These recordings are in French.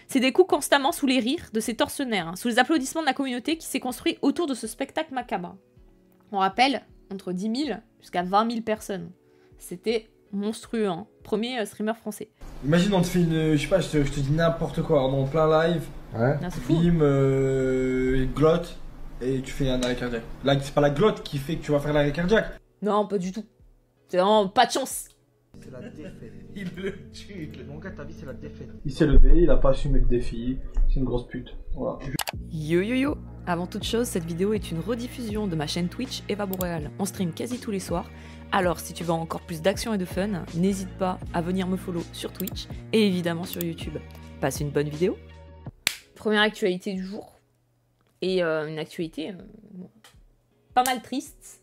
C'est des coups constamment sous les rires de ses tortionnaires, hein, sous les applaudissements de la communauté qui s'est construit autour de ce spectacle macabre. On rappelle, entre 10 000 jusqu'à 20 000 personnes. C'était monstrueux, hein. Premier streamer français. Imagine, on te fait une. Je sais pas, je te dis n'importe quoi, on est en plein live. Ouais. Ah, c'est fou. Bim, glotte, et tu fais un arrêt cardiaque. Là, c'est pas la glotte qui fait que tu vas faire l'arrêt cardiaque. Non, pas du tout. C'est vraiment pas de chance. C'est la défaite. Il le tue. Mon gars, ta vie, c'est la défaite. Il s'est levé, il a pas assumé le défi. C'est une grosse pute. Voilà. Yo yo yo. Avant toute chose, cette vidéo est une rediffusion de ma chaîne Twitch Eva Boréal. On stream quasi tous les soirs. Alors si tu veux encore plus d'action et de fun, n'hésite pas à venir me follow sur Twitch et évidemment sur YouTube. Passe une bonne vidéo. Première actualité du jour. Et une actualité pas mal triste.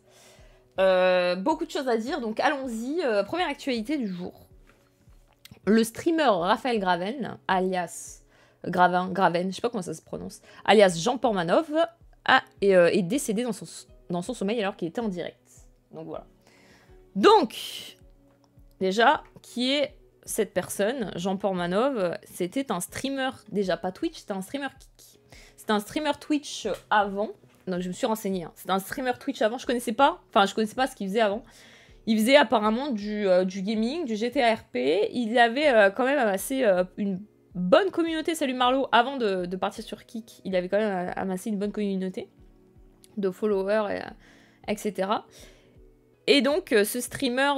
Beaucoup de choses à dire, donc allons-y. Première actualité du jour. Le streamer Raphaël Graven, alias Graven, je sais pas comment ça se prononce, alias Jean Portmanov, est décédé dans son sommeil alors qu'il était en direct. Donc voilà. Donc, déjà, qui est cette personne, Jean Portmanov? C'était un streamer, déjà pas Twitch, c'était un streamer Kik. C'était un streamer Twitch avant. Donc je me suis renseignée, hein. C'était un streamer Twitch avant, je connaissais pas ce qu'il faisait avant. Il faisait apparemment du gaming, du GTA RP, il avait quand même amassé une bonne communauté, salut Marlo, avant de partir sur Kik, il avait quand même amassé une bonne communauté de followers, etc. Et donc ce streamer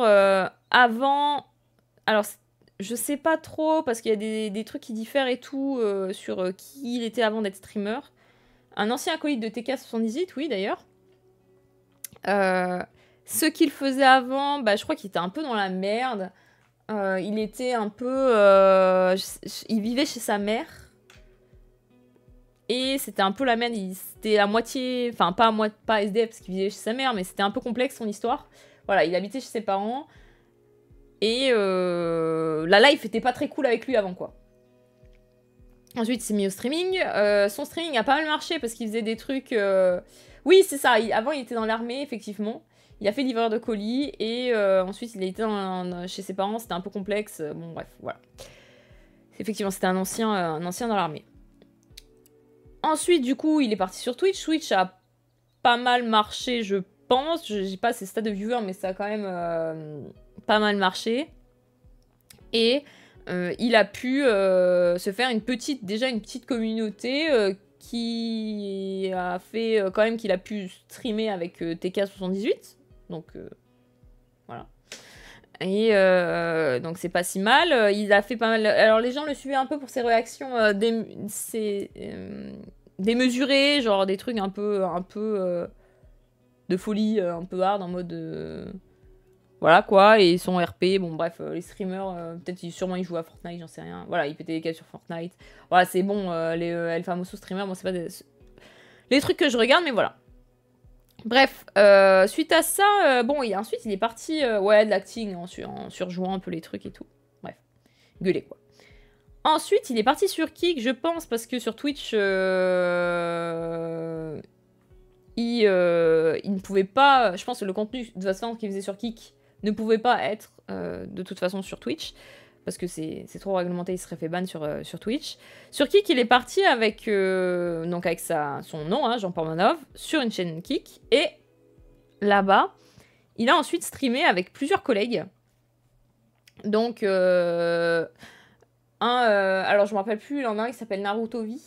avant, alors je sais pas trop, parce qu'il y a des trucs qui diffèrent et tout sur qui il était avant d'être streamer. Un ancien acolyte de TK78, oui d'ailleurs. Ce qu'il faisait avant, bah, je crois qu'il était un peu dans la merde. Il était un peu... il vivait chez sa mère. Et c'était un peu la merde. C'était à moitié... Enfin, pas SDF parce qu'il vivait chez sa mère, mais c'était un peu complexe son histoire. Voilà, il habitait chez ses parents. Et la life était pas très cool avec lui avant, quoi. Ensuite, il s'est mis au streaming. Son streaming a pas mal marché parce qu'il faisait des trucs... Oui, c'est ça. Avant, il était dans l'armée, effectivement. Il a fait livreur de colis. Et ensuite, il a été chez ses parents. C'était un peu complexe. Bon, bref, voilà. Effectivement, c'était un ancien dans l'armée. Ensuite, du coup, il est parti sur Twitch. Twitch a pas mal marché, je pense. Je n'ai pas ses stats de viewers, mais ça a quand même pas mal marché. Et... il a pu se faire une petite communauté qui a fait quand même qu'il a pu streamer avec TK78. Donc voilà. Et donc c'est pas si mal. Il a fait pas mal. Alors les gens le suivaient un peu pour ses réactions démesurées, genre des trucs un peu de folie, un peu hard en mode. Voilà quoi, et son RP, bon bref, les streamers, peut-être sûrement ils jouent à Fortnite, j'en sais rien. Voilà, ils pétaient les câbles sur Fortnite. Voilà, c'est bon, les El Famoso streamers, bon c'est pas les trucs que je regarde, mais voilà. Bref, suite à ça, bon, ensuite il est parti, ouais, de l'acting, en surjouant un peu les trucs et tout. Bref, gueuler quoi. Ensuite, il est parti sur Kik, je pense, parce que sur Twitch, il ne pouvait pas, je pense que le contenu de toute façon qu'il faisait sur Kik ne pouvait pas être de toute façon sur Twitch, parce que c'est trop réglementé, il serait fait ban sur Twitch. Sur Kik, il est parti avec, donc avec son nom, hein, Jean Portmanov, sur une chaîne Kik, et là-bas, il a ensuite streamé avec plusieurs collègues. Donc, alors je me rappelle plus, il y en a un qui s'appelle Narutovi,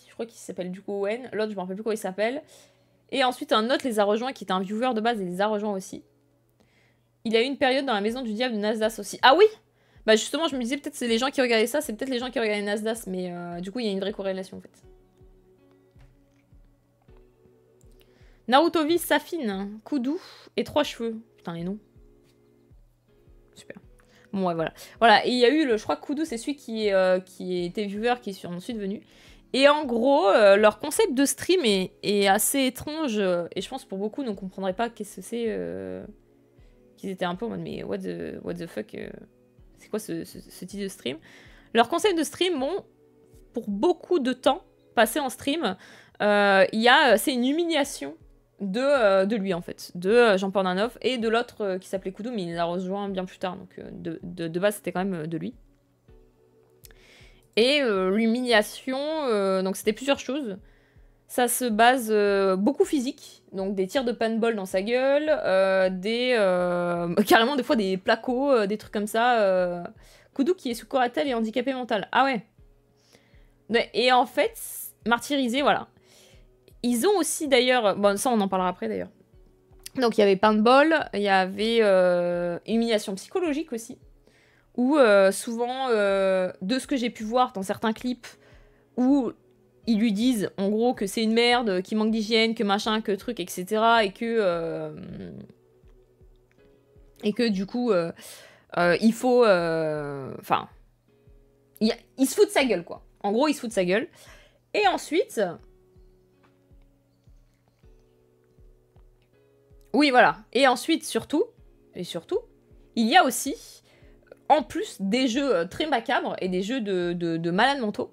je crois qu'il s'appelle du coup Owen, l'autre je me rappelle plus comment il s'appelle. Et ensuite, un autre les a rejoints, qui était un viewer de base, et les a rejoints aussi. Il a eu une période dans la maison du diable de Nasdaq aussi. Ah oui! Bah justement, je me disais, peut-être c'est les gens qui regardaient ça, c'est peut-être les gens qui regardaient Nasdaq, mais du coup, il y a une vraie corrélation, en fait. Narutovi, Safine, Kudu et 3 cheveux. Putain, les noms. Super. Bon, ouais, voilà. Voilà, et il y a eu, je crois que Kudu, c'est celui qui était viewer, qui est ensuite venu. Et en gros, leur concept de stream est assez étrange, et je pense pour beaucoup ne comprendraient pas qu'est-ce que c'est, qu'ils étaient un peu en mode mais what the fuck, c'est quoi ce type de stream? Leur concept de stream, bon, pour beaucoup de temps passé en stream, c'est une humiliation de lui en fait, de Jean Portmanov et de l'autre qui s'appelait Kudu, mais il l'a rejoint bien plus tard, donc de base c'était quand même de lui. Et l'humiliation, donc c'était plusieurs choses. Ça se base beaucoup physique, donc des tirs de paintball dans sa gueule, carrément des fois des placos, des trucs comme ça. Kudu qui est sous Coratel et handicapé mental. Ah ouais. Et en fait, martyrisé, voilà. Ils ont aussi d'ailleurs, bon ça on en parlera après d'ailleurs. Donc il y avait paintball, il y avait humiliation psychologique aussi, où souvent, de ce que j'ai pu voir dans certains clips, où ils lui disent en gros que c'est une merde, qu'il manque d'hygiène, que machin, que truc, etc. Et que du coup, il faut... Enfin... il se fout de sa gueule, quoi. En gros, il se fout de sa gueule. Et ensuite... Oui, voilà. Et ensuite, surtout, il y a aussi, en plus des jeux très macabres et des jeux de malades mentaux,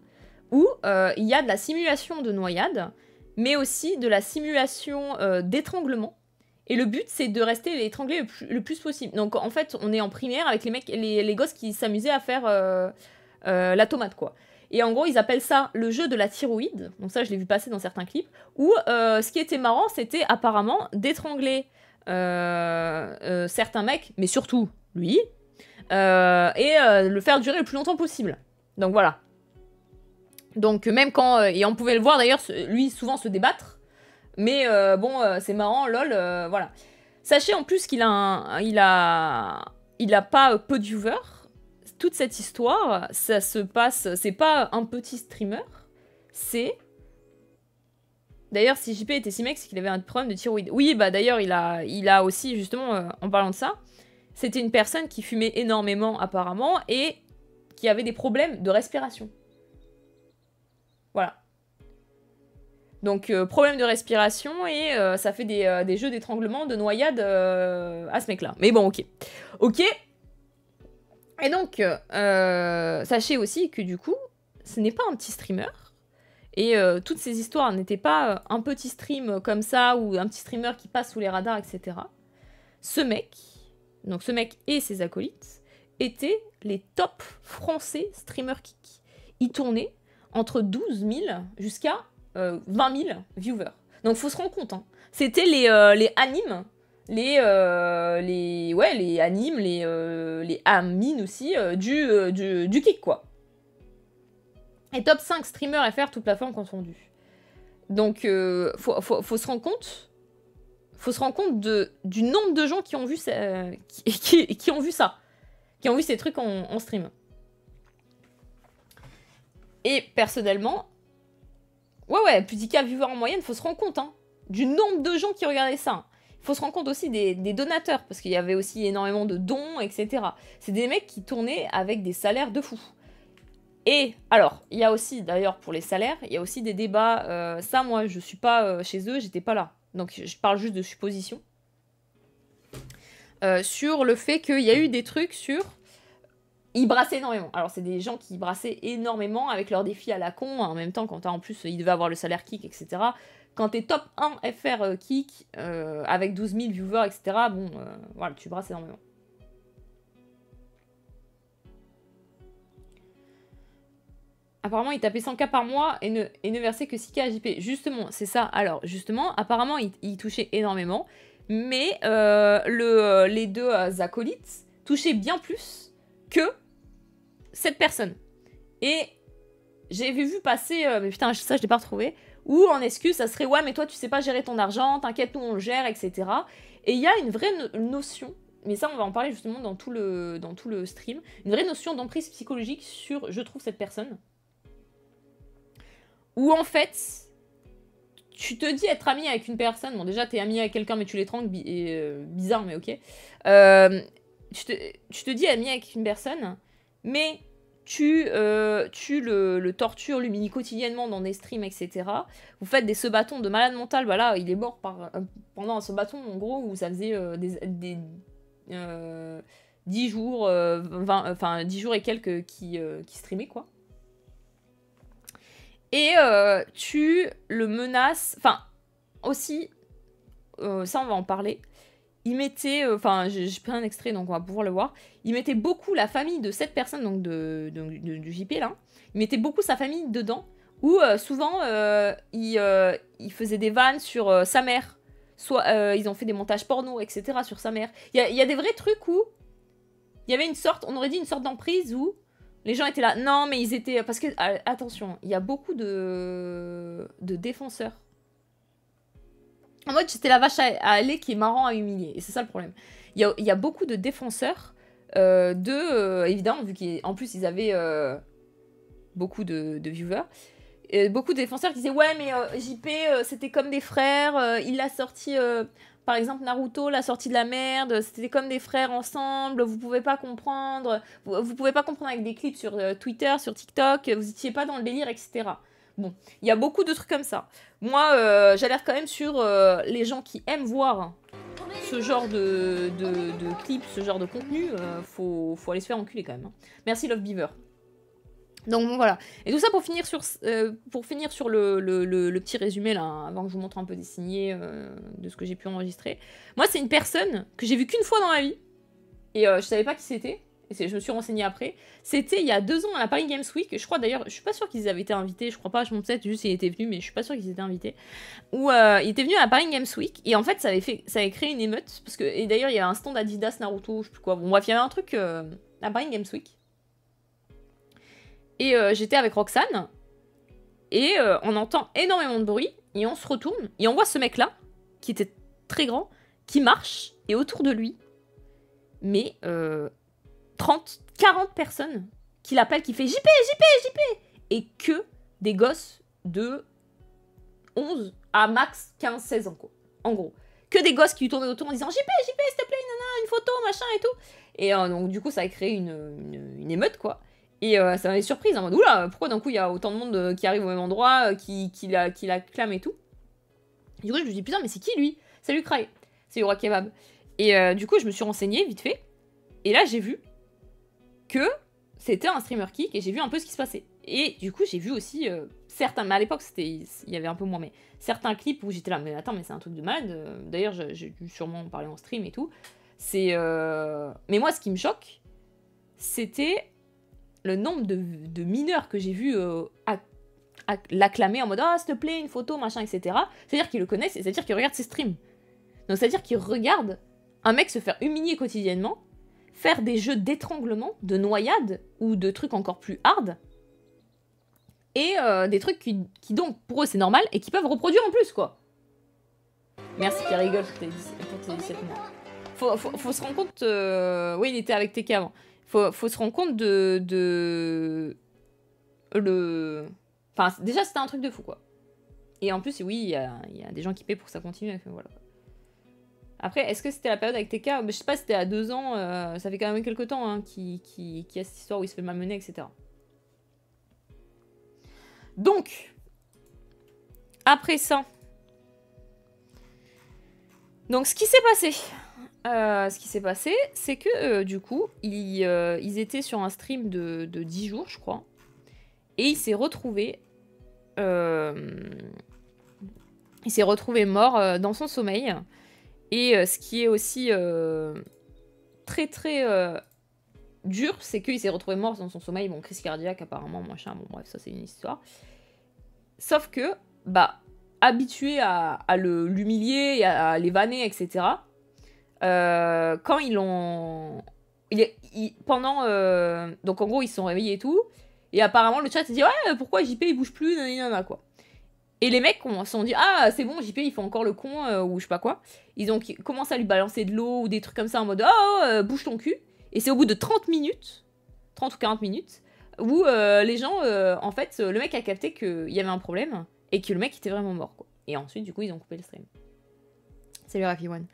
où il y a de la simulation de noyade, mais aussi de la simulation d'étranglement. Et le but, c'est de rester étranglé le plus possible. Donc, en fait, on est en primaire avec les gosses qui s'amusaient à faire la tomate, quoi. Et en gros, ils appellent ça le jeu de la thyroïde. Donc ça, je l'ai vu passer dans certains clips. Où ce qui était marrant, c'était apparemment d'étrangler certains mecs, mais surtout lui, et le faire durer le plus longtemps possible. Donc voilà. Donc même quand... et on pouvait le voir d'ailleurs, lui, souvent se débattre. Mais bon, c'est marrant, lol, voilà. Sachez en plus qu'il a, il a pas peu de viewers. Toute cette histoire, ça se passe... C'est pas un petit streamer, c'est... D'ailleurs, si JP était si mec, c'est qu'il avait un problème de thyroïde. Oui, bah d'ailleurs, il a aussi, justement, en parlant de ça, c'était une personne qui fumait énormément, apparemment, et qui avait des problèmes de respiration. Voilà. Donc, problème de respiration, et ça fait des jeux d'étranglement, de noyade à ce mec-là. Mais bon, ok. Ok. Et donc, sachez aussi que du coup, ce n'est pas un petit streamer. Et toutes ces histoires n'étaient pas un petit stream comme ça, ou un petit streamer qui passe sous les radars, etc. Ce mec et ses acolytes, étaient les top français streamers kick. Ils tournaient entre 12 000 jusqu'à 20 000 viewers. Donc faut se rendre compte, hein. C'était les animes, les animes, les amines aussi, du kick, quoi. Et top 5 streamers FR, toute plateforme confondue. Donc, faut se rendre compte. Faut se rendre compte du nombre de gens qui ont vu ça, qui ont vu ça, qui ont vu ces trucs en stream. Et personnellement, ouais, plus de 10 viewers en moyenne, faut se rendre compte, hein, du nombre de gens qui regardaient ça. Il faut se rendre compte aussi des donateurs, parce qu'il y avait aussi énormément de dons, etc. C'est des mecs qui tournaient avec des salaires de fou. Et alors, il y a aussi, d'ailleurs, pour les salaires, il y a aussi des débats. Ça, moi, je suis pas chez eux, j'étais pas là. Donc, je parle juste de suppositions. Sur le fait qu'il y a eu des trucs sur... Ils brassaient énormément. Alors, c'est des gens qui brassaient énormément avec leurs défis à la con. En même temps, quand t'as en plus, ils devaient avoir le salaire kick, etc. Quand t'es top 1 FR kick, avec 12 000 viewers, etc., bon, voilà, tu brasses énormément. Apparemment, il tapait 100K par mois et ne versait que 6K à JP. Justement, c'est ça. Alors, justement, apparemment, il touchait énormément. Mais les deux acolytes touchaient bien plus que cette personne. Et j'ai vu passer... mais putain, ça, je l'ai pas retrouvé. Ou en excuse, ça serait « Ouais, mais toi, tu sais pas gérer ton argent. T'inquiète, nous, on le gère, etc. » Et il y a une vraie notion... Mais ça, on va en parler justement dans tout le stream. Une vraie notion d'emprise psychologique sur, je trouve, cette personne. Où en fait, tu te dis être ami avec une personne, bon déjà t'es ami avec quelqu'un mais tu l'étrangles, bizarre mais ok. Tu te dis ami avec une personne, mais tu le tortures, l'humilie quotidiennement dans des streams, etc. Vous faites des se-bâtons de malade mental, bah là il est mort pendant un se-bâton en gros où ça faisait 10 jours, 10 jours et quelques qui streamaient quoi. Et tu le menaces... Enfin, aussi, ça on va en parler. il mettait, enfin j'ai pris un extrait donc on va pouvoir le voir, il mettait beaucoup la famille de cette personne, donc du JP là, il mettait beaucoup sa famille dedans, où souvent il faisait des vannes sur sa mère, soit ils ont fait des montages porno, etc. sur sa mère. Il y a des vrais trucs où il y avait une sorte, on aurait dit une sorte d'emprise où les gens étaient là, non mais ils étaient, parce que, attention, il y a beaucoup de défenseurs. En mode, c'était la vache à lait qui est marrant à humilier. Et c'est ça le problème. Il y a beaucoup de défenseurs évidemment, vu qu'en plus, ils avaient beaucoup de viewers. Beaucoup de défenseurs qui disaient, ouais, mais JP, c'était comme des frères. Il l'a sorti, par exemple, Naruto l'a sorti de la merde. C'était comme des frères ensemble. Vous pouvez pas comprendre. Vous pouvez pas comprendre avec des clips sur Twitter, sur TikTok. Vous étiez pas dans le délire, etc. Bon, il y a beaucoup de trucs comme ça. Moi, j'alerte quand même sur les gens qui aiment voir ce genre de clips, ce genre de contenu. Faut aller se faire enculer quand même. Hein. Merci Love Beaver. Donc bon, voilà. Et tout ça pour finir sur le petit résumé là, avant que je vous montre un peu des signés de ce que j'ai pu enregistrer. Moi, c'est une personne que j'ai vue qu'une fois dans ma vie. Et je savais pas qui c'était. Et je me suis renseignée après. C'était il y a 2 ans à la Paris Games Week. Je crois d'ailleurs, je suis pas sûre qu'ils avaient été invités. Je crois pas, je me sais juste s'il était venu, mais je suis pas sûre qu'ils étaient invités. Ou il était venu à la Paris Games Week. Et en fait, ça avait créé une émeute. Parce que, et d'ailleurs, il y a un stand Adidas, Naruto, je sais plus quoi. Bon, bref, il y avait un truc à la Paris Games Week. Et j'étais avec Roxane. Et on entend énormément de bruit. Et on se retourne. Et on voit ce mec-là, qui était très grand, qui marche. Et autour de lui, mais 30, 40 personnes qui l'appellent, qui fait JP, JP, JP. Et que des gosses de 11 à max 15, 16 ans, quoi. En gros. Que des gosses qui lui tournaient autour en disant JP, JP, s'il te plaît, nana, une photo, machin et tout. Et donc, du coup, ça a créé une émeute, quoi. Et ça m'avait surprise en mode oula, pourquoi d'un coup il y a autant de monde qui arrive au même endroit, qui l'acclame et tout. Du coup, je me dis putain, mais c'est qui lui? Salut Cry, c'est Yura Kebab. Et du coup, je me suis renseignée vite fait. Et là, j'ai vu que c'était un streamer kick et j'ai vu un peu ce qui se passait. Et du coup, j'ai vu aussi certains, mais à l'époque, il y avait un peu moins, mais certains clips où j'étais là, mais attends, mais c'est un truc de malade. D'ailleurs, j'ai dû sûrement en parler en stream et tout. Mais moi, ce qui me choque, c'était le nombre de mineurs que j'ai vu l'acclamer en mode ah, s'il te plaît, une photo, machin, etc. C'est-à-dire qu'ils le connaissent, c'est-à-dire qu'ils regardent ses streams. Donc, c'est-à-dire qu'ils regardent un mec se faire humilier quotidiennement, faire des jeux d'étranglement, de noyade, ou de trucs encore plus hard, et des trucs qui donc, pour eux, c'est normal, et qui peuvent reproduire en plus, quoi. Merci qui rigole pour tes 17 mois. Faut se rendre compte... Oui, il était avec TK avant. Faut se rendre compte Enfin, déjà, c'était un truc de fou, quoi. Et en plus, oui, il y a des gens qui paient pour que ça continue, voilà. Après, est-ce que c'était la période avec TK? Je sais pas, c'était à 2 ans, ça fait quand même quelques temps hein, qu'il y a cette histoire où il se fait malmener, etc. Donc, après ça, donc ce qui s'est passé, c'est que du coup, ils étaient sur un stream de 10 jours, je crois, et il s'est retrouvé mort dans son sommeil. Et ce qui est aussi très très dur, c'est qu'il s'est retrouvé mort dans son sommeil. Bon, crise cardiaque apparemment, machin, bon bref, ça c'est une histoire. Sauf que, bah, habitué à l'humilier, à les vanner, etc., quand ils l'ont... donc en gros, ils se sont réveillés et tout, et apparemment le chat s'est dit « Ouais, pourquoi JP il bouge plus, nanana, quoi ». Et les mecs se sont dit « Ah, c'est bon, JP, il fait encore le con, ou je sais pas quoi ». Ils ont commencé à lui balancer de l'eau ou des trucs comme ça en mode « Oh, bouge ton cul ». Et c'est au bout de 30 minutes, 30 ou 40 minutes, où les gens, en fait, le mec a capté qu'il y avait un problème et que le mec était vraiment mort, quoi. Et ensuite, du coup, ils ont coupé le stream. Salut Rafi One.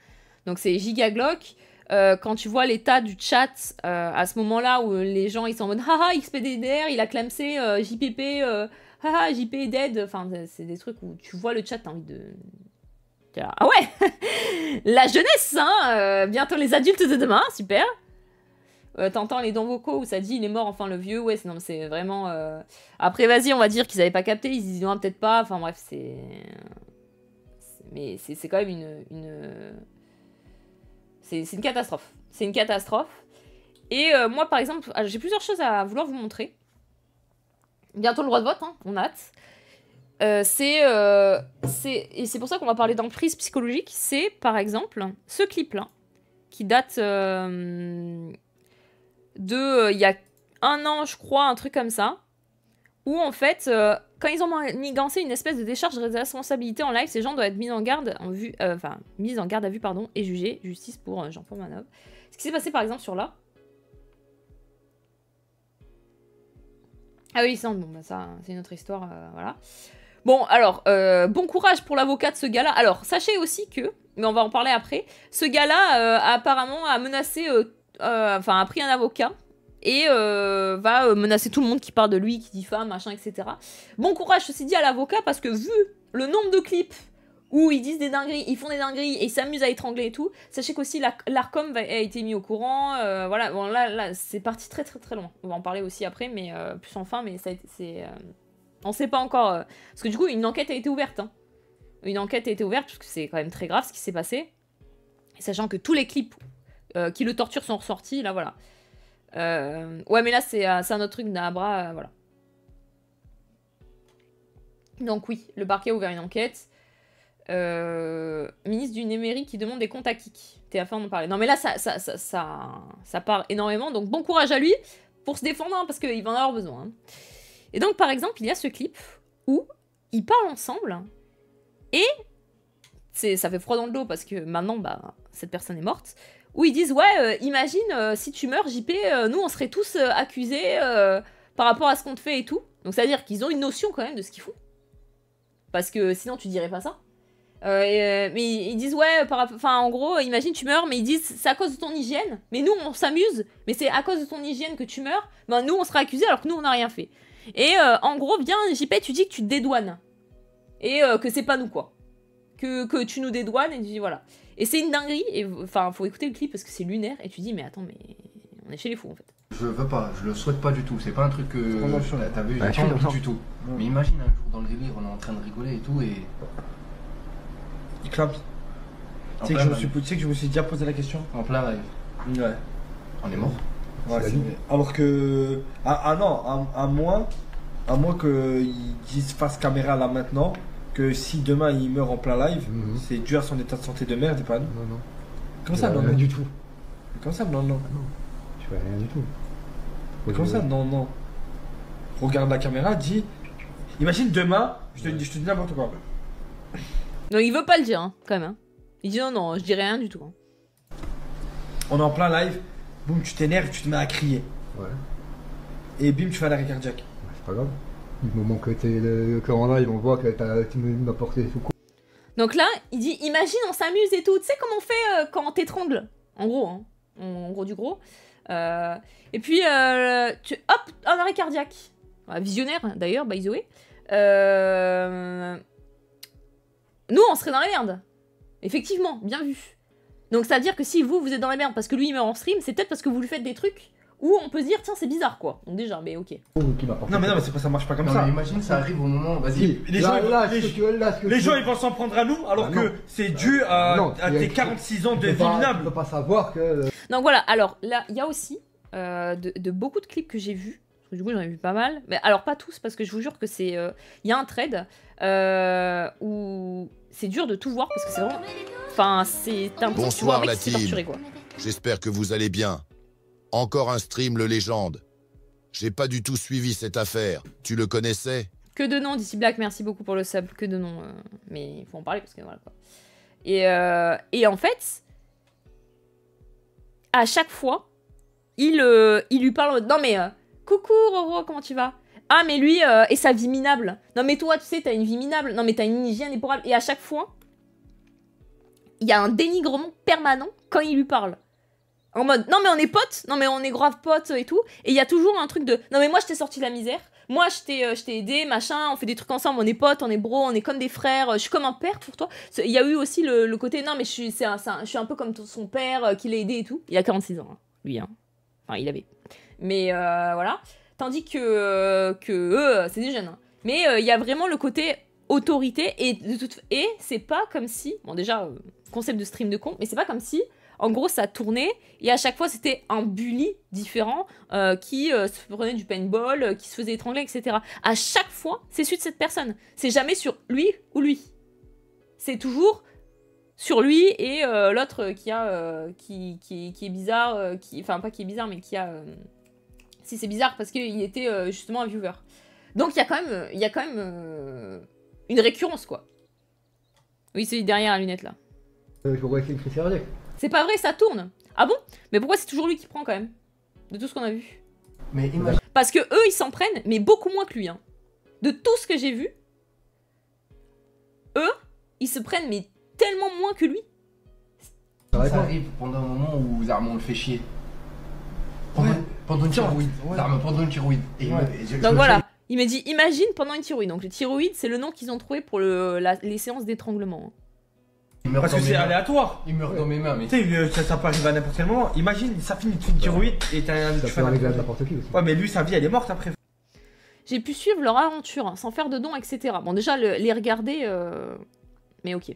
Donc c'est Gigaglock. Quand tu vois l'état du chat à ce moment-là où les gens ils sont en mode « Haha, XPDDR, il a clamsé JPP... haha, JP est dead », enfin c'est des trucs où tu vois le chat, t'as envie de... Ah ouais. La jeunesse, hein, bientôt les adultes de demain, super. T'entends les dons vocaux où ça dit « Il est mort, enfin le vieux », ouais, non, c'est vraiment... Après, vas-y, on va dire qu'ils avaient pas capté, ils disent « Non, peut-être pas », enfin bref, c'est... Mais c'est quand même C'est une catastrophe. C'est une catastrophe. Et moi, par exemple, j'ai plusieurs choses à vouloir vous montrer. Bientôt le droit de vote, hein, on a hâte. Et c'est pour ça qu'on va parler d'emprise psychologique. C'est, par exemple, ce clip-là, qui date il y a 1 an, je crois, un truc comme ça, où, en fait, quand ils ont manigancé une espèce de décharge de responsabilité en live, ces gens doivent être mis en garde, mis en garde à vue, pardon, et jugés. Justice pour Jean-Paul Manov. Ce qui s'est passé, par exemple, sur là. Ah oui, ça, bon, bah ça, c'est une autre histoire, voilà. Bon, alors, bon courage pour l'avocat de ce gars-là. Alors, sachez aussi que, mais on va en parler après, ce gars-là, apparemment, a menacé, a pris un avocat, et va menacer tout le monde qui parle de lui, qui diffame, machin, etc. Bon courage, ceci dit, à l'avocat, parce que vu le nombre de clips où ils disent des dingueries, ils font des dingueries, et ils s'amusent à étrangler et tout, sachez qu'aussi l'ARCOM a été mis au courant, voilà, bon là c'est parti très très très loin. On va en parler aussi après, mais plus enfin, mais c'est... on sait pas encore, parce que du coup, une enquête a été ouverte, hein. Une enquête a été ouverte, parce que c'est quand même très grave ce qui s'est passé, et sachant que tous les clips qui le torturent sont ressortis, là, voilà. Ouais, mais là, c'est un autre truc d'Abra, voilà. Donc oui, le parquet a ouvert une enquête. Ministre du numérique qui demande des comptes à Kik. TF1 en parlait. Non, mais là, ça part énormément, donc bon courage à lui pour se défendre, hein, parce qu'il va en avoir besoin. Hein. Et donc, par exemple, il y a ce clip où ils parlent ensemble, et ça fait froid dans le dos, parce que maintenant, bah, cette personne est morte, où ils disent, ouais, imagine, si tu meurs, JP, nous, on serait tous accusés par rapport à ce qu'on te fait et tout. Donc, c'est-à-dire qu'ils ont une notion, quand même, de ce qu'ils font. Parce que sinon, tu dirais pas ça. Mais ils disent, ouais, en gros, imagine, tu meurs, mais ils disent, c'est à cause de ton hygiène. Mais nous, on s'amuse, mais c'est à cause de ton hygiène que tu meurs. Ben, nous, on sera accusés alors que nous, on n'a rien fait. Et en gros, viens, JP, tu dis que tu te dédouanes. Et que c'est pas nous, quoi. Que tu nous dédouanes, et tu dis, voilà. Et c'est une dinguerie, et enfin, faut écouter le clip parce que c'est lunaire, et tu dis, mais attends, mais on est chez les fous, en fait. Je veux pas, je le souhaite pas du tout, c'est pas un truc que t'as vu, Ouais, j'ai pas envie du tout. Mais imagine un jour dans le délire, on est en train de rigoler et tout, et... Il clame. Tu sais que je me suis déjà posé la question. En plein live. Ouais. On est mort. Ouais, alors que... non, à moins qu'ils disent face caméra là maintenant, que si demain il meurt en plein live, c'est dû à son état de santé de merde et pas nous. Non. Comme ça, non, rien du tout. Comme ça, non. Non. Tu fais rien du tout. Comme ça, non. Regarde la caméra, dis... Imagine demain, je te dis n'importe quoi. Non, il veut pas le dire, hein, quand même. Hein. Il dit non, je dirais rien du tout. Hein. On est en plein live, boum, tu t'énerves, tu te mets à crier. Ouais. Et bim, tu fais un arrêt cardiaque. Ouais, c'est pas grave. Du moment que en live, on voit que tu m'as porté sous coup. Donc là, il dit, imagine, on s'amuse et tout. Tu sais comment on fait quand on t'étrangle. En gros, hein. En gros du gros. Et puis, hop, un arrêt cardiaque. Visionnaire, d'ailleurs, by the way. Nous, on serait dans la merde. Effectivement, bien vu. Donc, c'est-à-dire que si vous êtes dans la merde parce que lui, il meurt en stream, c'est peut-être parce que vous lui faites des trucs où on peut se dire, tiens, c'est bizarre, quoi. Donc déjà, mais ok. Non, mais c'est pas, ça marche pas comme Non, ça. mais imagine, ça arrive au moment, vas-y. Les gens, ils vont s'en prendre à nous, alors que c'est dû à tes 46 ans de vie minable. Tu peux pas savoir que... Donc voilà, alors là, il y a aussi de beaucoup de clips que j'ai vus. Parce que du coup, j'en ai vu pas mal. Mais alors, pas tous, parce que je vous jure que c'est... Il y a un thread où c'est dur de tout voir, parce que c'est vraiment... Enfin, c'est un peu... Bonsoir la team. Torturé, quoi. J'espère que vous allez bien. Encore un stream Le Légende. J'ai pas du tout suivi cette affaire. Tu le connaissais? Que de noms, d'ici Black, merci beaucoup pour le sub. Que de noms. Mais il faut en parler, parce que voilà, quoi. Et en fait... À chaque fois, il lui parle... Non mais... coucou Roro, comment tu vas? Ah mais lui et sa vie minable. Non mais toi tu sais t'as une vie minable. Non mais t'as une hygiène épouvantable. Et à chaque fois, il y a un dénigrement permanent quand il lui parle. En mode non mais on est potes, non mais on est grave potes et tout. Et il y a toujours un truc de non mais moi je t'ai sorti de la misère. Moi je t'ai aidé, machin, on fait des trucs ensemble, on est potes, on est bros, on est comme des frères, je suis comme un père pour toi. Il y a eu aussi le côté non mais je suis un peu comme son père qui l'a aidé et tout. Il a 46 ans, hein, lui. Hein. Enfin il avait. Mais voilà. Tandis que eux, c'est des jeunes. Hein. Mais il y a vraiment le côté autorité et c'est pas comme si... Bon déjà, concept de stream de con, mais c'est pas comme si, en gros, ça tournait, et à chaque fois, c'était un bully différent qui se prenait du paintball, qui se faisait étrangler, etc. À chaque fois, c'est celui de cette personne. C'est jamais sur lui ou lui. C'est toujours sur lui et l'autre qui est bizarre, enfin pas qui est bizarre, mais qui a... si c'est bizarre parce qu'il était justement un viewer. Donc il y a quand même une récurrence, quoi. Oui, celui derrière la lunette, là. Je vois qu'il écrit Sergei. C'est pas vrai, ça tourne. Ah bon? Mais pourquoi c'est toujours lui qui prend, quand même? De tout ce qu'on a vu. Mais imagine. Parce que eux, ils s'en prennent, mais beaucoup moins que lui, hein. De tout ce que j'ai vu, eux, ils se prennent, mais tellement moins que lui. Ça arrive pendant un moment où Zarma on le fait chier. Pendant une thyroïde. Zarma, pendant une thyroïde. Donc voilà, il m'a dit imagine pendant une thyroïde. Donc le thyroïde, c'est le nom qu'ils ont trouvé pour les séances d'étranglement. Parce que c'est aléatoire. Il meurt dans mes mains, mais. Tu sais, ça peut arriver à n'importe quel moment. Imagine, ça finit une thyroïde et t'as un. Ça peut arriver à n'importe qui aussi. Ouais, mais lui, sa vie, elle est morte après. J'ai pu suivre leur aventure, hein, sans faire de dons, etc. Bon, déjà, les regarder, mais ok.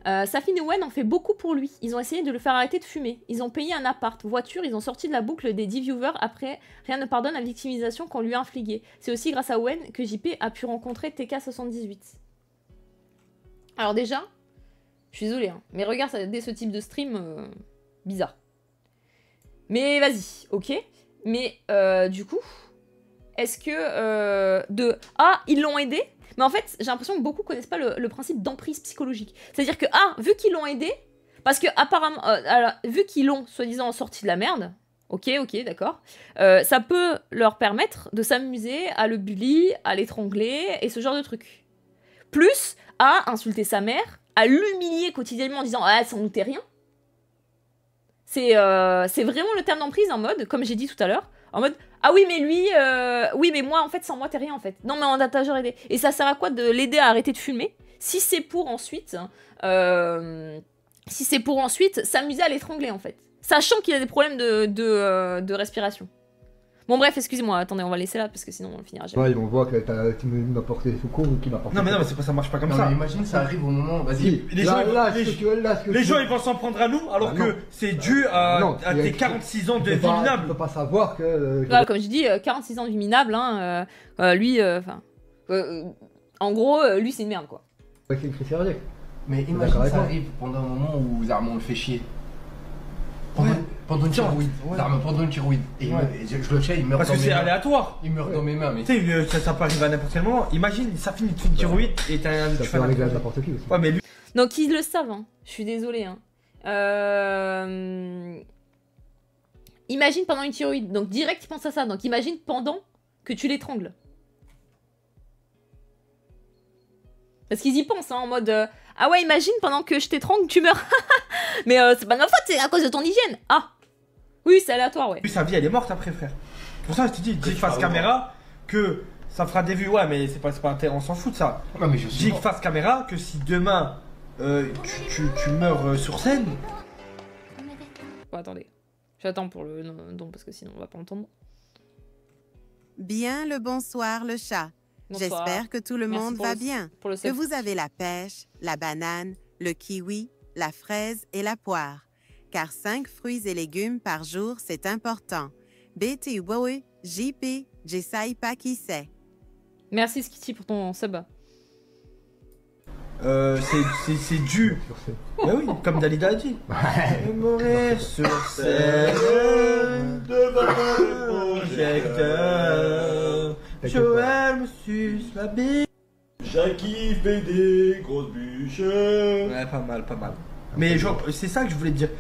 Safin et Wen ont fait beaucoup pour lui. Ils ont essayé de le faire arrêter de fumer. Ils ont payé un appart, voiture, ils ont sorti de la boucle des 10 viewers. Après, rien ne pardonne la victimisation qu'on lui a infligée. C'est aussi grâce à Wen que JP a pu rencontrer TK78. Alors déjà, je suis désolée, hein, mais regarde dès ce type de stream, bizarre. Mais vas-y, ok. Mais du coup, est-ce que ah, ils l'ont aidé? Mais en fait, j'ai l'impression que beaucoup connaissent pas le principe d'emprise psychologique. C'est-à-dire que, ah, vu qu'ils l'ont aidé, parce que apparemment, vu qu'ils l'ont, soi-disant, sorti de la merde, ok, d'accord, ça peut leur permettre de s'amuser à le bully, à l'étrangler, et ce genre de trucs. Plus à insulter sa mère, à l'humilier quotidiennement en disant « Ah, ça ne nous t'est rien ». C'est vraiment le terme d'emprise en mode, comme j'ai dit tout à l'heure, en mode « Ah oui, mais lui, oui, mais moi, en fait, sans moi, t'es rien, en fait. Non, mais on t'a toujours aidé. » Et ça sert à quoi de l'aider à arrêter de fumer si c'est pour ensuite s'amuser à l'étrangler, en fait. Sachant qu'il a des problèmes de respiration. Bon bref, excusez-moi, attendez, on va laisser là parce que sinon on finira jamais. Ouais, ils vont voir que tu m'as porté secours ou qui m'a porté. Non mais c'est pas, ça marche pas comme Non, ça. mais imagine, ça arrive au moment. Vas-y. Si, Les là, gens, les gens ils vont s'en prendre à nous alors que c'est dû à tes 46 ans de vie minable. Tu peux pas savoir que. Voilà, comme je dis, 46 ans de vie minable, hein, lui, enfin. En gros, lui c'est une merde quoi. Ouais, qui écrit Sergei. Mais imagine, ça arrive pendant un moment où Zarma on le fait chier. Pendant une thyroïde. Zarma, pendant une thyroïde. Et je le sais, il meurt parce dans que mes c'est mains. aléatoire. Il meurt dans mes mains, mais. Tu sais, ça peut arriver à n'importe quel moment. Imagine, ça finit une thyroïde et t'as un. Ça peut arriver à n'importe qui aussi. Ouais, mais lui. Donc ils le savent, hein. Je suis désolée. Hein. Imagine pendant une thyroïde. Donc direct, il pense à ça. Donc imagine pendant que tu l'étrangles. Parce qu'ils y pensent, hein, en mode ah ouais, imagine pendant que je t'étrangle, tu meurs. Mais c'est pas de ma faute, c'est à cause de ton hygiène. Ah oui, c'est aléatoire, ouais. Lui, sa vie, elle est morte après, frère. Pour ça, je te dis face caméra que ça fera des vues. Ouais, mais c'est pas intéressant, on s'en fout de ça. Non, mais je suis. Dis face caméra que si demain tu meurs sur scène. Bon, attendez. J'attends pour le don parce que sinon on va pas entendre. Bien le bonsoir, le chat. Bonsoir. J'espère que tout le Merci monde pour va le- bien. Pour le Que sub. vous avez la pêche, la banane, le kiwi, la fraise et la poire. Car 5 fruits et légumes par jour, c'est important. BT Wowe, JP, Jessai pas qui c'est. Merci Skitty pour ton sub. C'est dû. Sur scène. Bah oui, comme Dalida a dit. Mourir sur scène devant le projecteur. Joël me suce la bille. Jackie fait des grosses bûches. Ouais, pas mal. Mais genre, c'est ça que je voulais te dire.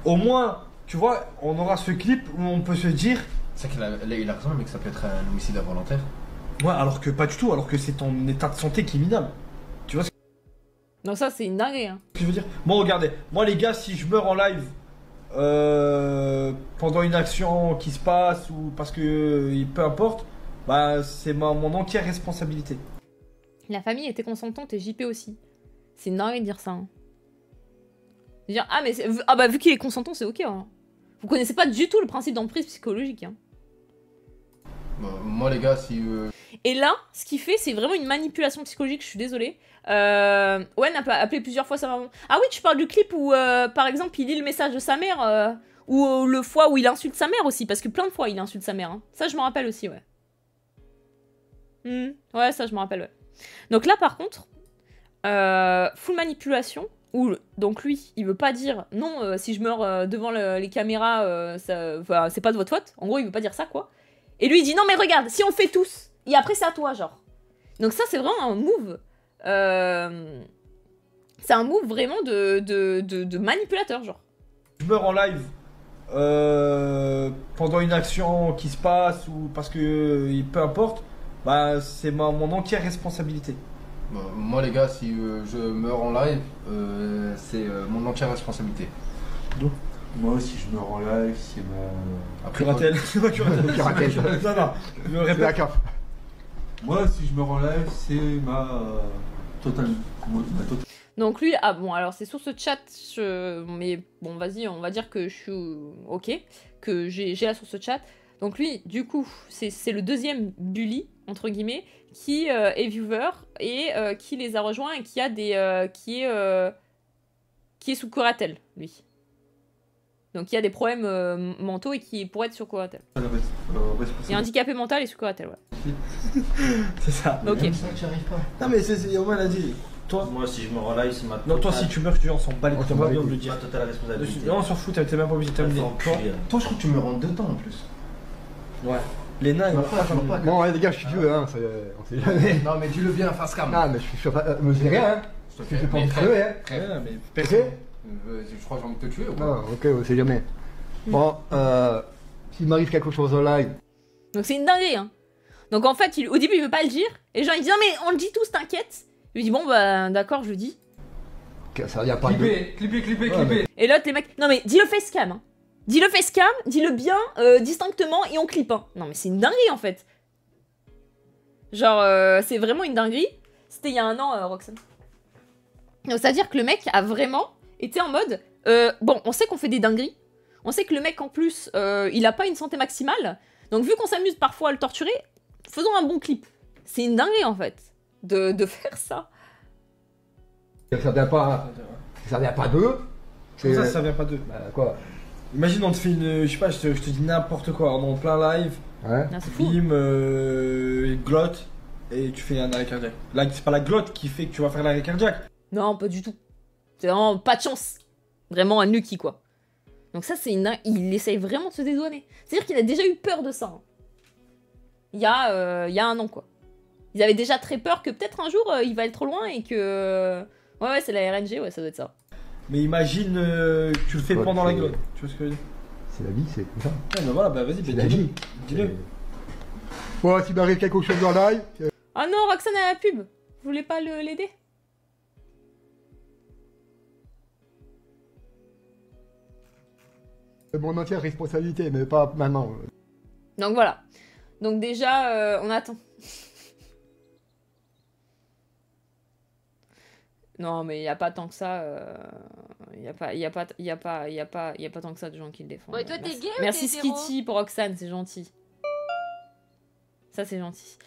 Au moins, tu vois, on aura ce clip où on peut se dire. C'est qu'il a raison, le mec, ça peut être un homicide involontaire. Ouais, alors que pas du tout, alors que c'est ton état de santé qui est minable. Tu vois ce Donc ça c'est une dinguerie. Hein. que je veux dire? Moi, regardez, moi les gars, si je meurs en live pendant une action qui se passe ou parce que peu importe, bah c'est mon entière responsabilité. La famille était consentante et JP aussi. C'est une dinguerie de dire ça. Hein. De dire ah mais vu qu'il est consentant c'est ok. Hein. Vous connaissez pas du tout le principe d'emprise psychologique. Hein. Moi, les gars, si. Et là, ce qu'il fait, c'est vraiment une manipulation psychologique, je suis désolée. Owen a appelé plusieurs fois sa maman. Ah oui, tu parles du clip où, par exemple, il lit le message de sa mère, ou le fois où il insulte sa mère aussi, parce que plein de fois, il insulte sa mère. Hein. Ça, je me rappelle aussi, ouais. Ouais, ça, je me rappelle, ouais. Donc là, par contre, full manipulation, où, donc lui, il veut pas dire, non, si je meurs devant les caméras, c'est pas de votre faute. En gros, il veut pas dire ça, quoi. Et lui, il dit, non, mais regarde, si on le fait tous, et après, c'est à toi, genre. Donc ça, c'est vraiment un move... c'est un move vraiment de manipulateur, genre. Je meurs en live pendant une action qui se passe ou parce que peu importe, bah c'est mon entière responsabilité. Moi les gars, si je meurs en live, c'est mon entière responsabilité. Donc Moi aussi, je meurs en live, c'est ma... Curatelle. C'est pas curatelle. Curatelle. Non, non, je me répète. D'accord. Moi, si je meurs en live, c'est ma totale... Donc lui, ah bon, alors c'est sur ce chat, mais bon, vas-y, on va dire que je suis ok, que j'ai là sur ce chat. Donc lui, du coup, c'est le deuxième bully, entre guillemets, qui est viewer et qui les a rejoints et qui a des... qui est sous curatelle, lui. Donc il y a des problèmes mentaux et qui pourrait être sous curatelle. Il est handicapé mental et sous curatelle, ouais. C'est ça. Ok. Non mais Yoman a dit... Toi, moi, si je meurs en live, c'est maintenant. Non, toi, si tu meurs, tu on s'en bat les couilles, on va bien le dire. Pas totale responsabilité. Non, on s'en fout, t'es même pas obligé de terminer. Toi, je crois que tu meurs en 2 temps en plus. Ouais. Les nains, ils meurent pas. Non, ouais, les gars, je suis vieux, hein, on sait jamais. Non, mais dis-le bien, face cam. Non, mais je suis pas. Me dis rien, hein. Je fais pas de crever, hein. Ouais, mais Ok. personne. Je crois que j'ai envie de te tuer ou quoi? Non, ok, on sait jamais. Bon, s'il m'arrive quelque chose en live. Donc c'est une dinguerie, hein. Donc en fait, au début, il veut pas le dire. Et genre, il dit, non mais on le dit tous, t'inquiète. Il lui dit, bon bah d'accord, je le dis. Ça y a pas de. Clipper. Et l'autre, les mecs, non mais dis-le facecam, hein. Dis-le facecam, dis-le bien, distinctement, et on clip, hein. Non mais c'est une dinguerie en fait. Genre, c'est vraiment une dinguerie. C'était il y a 1 an, Roxane. Donc ça veut dire que le mec a vraiment été en mode, bon, on sait qu'on fait des dingueries. On sait que le mec en plus, il a pas une santé maximale. Donc vu qu'on s'amuse parfois à le torturer, faisons un bon clip. C'est une dinguerie en fait, de faire ça. Ça vient pas. Ça vient pas d'eux. Comment ça vient pas d'eux? Bah, quoi? Imagine, on te fait une. Je sais pas, je te dis n'importe quoi, on est en plein live. Ouais. Non, c'est fou. Bim, glotte, et tu fais un arrêt cardiaque. Là, c'est pas la glotte qui fait que tu vas faire l'arrêt cardiaque. Non, pas du tout. C'est vraiment pas de chance. Vraiment un Nuki, quoi. Donc ça, c'est une... Il essaye vraiment de se dédouaner. C'est-à-dire qu'il a déjà eu peur de ça. Hein. Il y a 1 an, quoi. Ils avaient déjà très peur que peut-être un jour, il va aller trop loin et que... Ouais, c'est la RNG, ouais, ça doit être ça. Mais imagine, tu le fais Ouais, pendant la glotte. Tu vois ce que je veux dire? C'est la vie, c'est comme ça. Ouais, bah voilà, bah vas-y, C'est bah, la vie. dis-le. Bon, s'il m'arrive quelque chose en live. Ah non, Roxane a la pub. Vous voulez pas l'aider? C'est mon entière responsabilité, mais pas maintenant. Donc voilà. Donc déjà, on attend. Non, mais il n'y a pas tant que ça. Il n'y a pas tant que ça de gens qui le défendent. Ouais, toi, t'es gay ou Merci t'es hétéro? Skitty pour Roxane, c'est gentil. Ça, c'est gentil.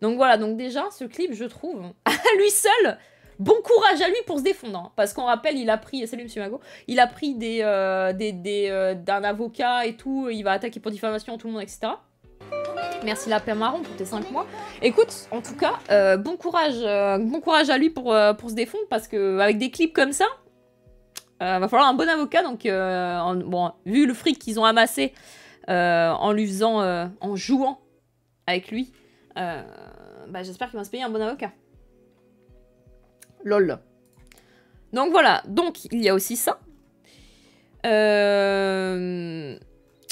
Donc voilà, donc déjà, ce clip, je trouve, à lui seul, bon courage à lui pour se défendre. Hein, parce qu'on rappelle, il a pris, salut Monsieur Mago, il a pris d'un avocat et tout, il va attaquer pour diffamation tout le monde, etc. Merci la paix marron pour tes 5 mois. Écoute, en tout cas, bon courage à lui pour se défendre, parce que avec des clips comme ça, va falloir un bon avocat. Donc, bon, vu le fric qu'ils ont amassé en lui faisant, en jouant avec lui, bah, j'espère qu'il va se payer un bon avocat. Lol. Donc voilà, donc il y a aussi ça.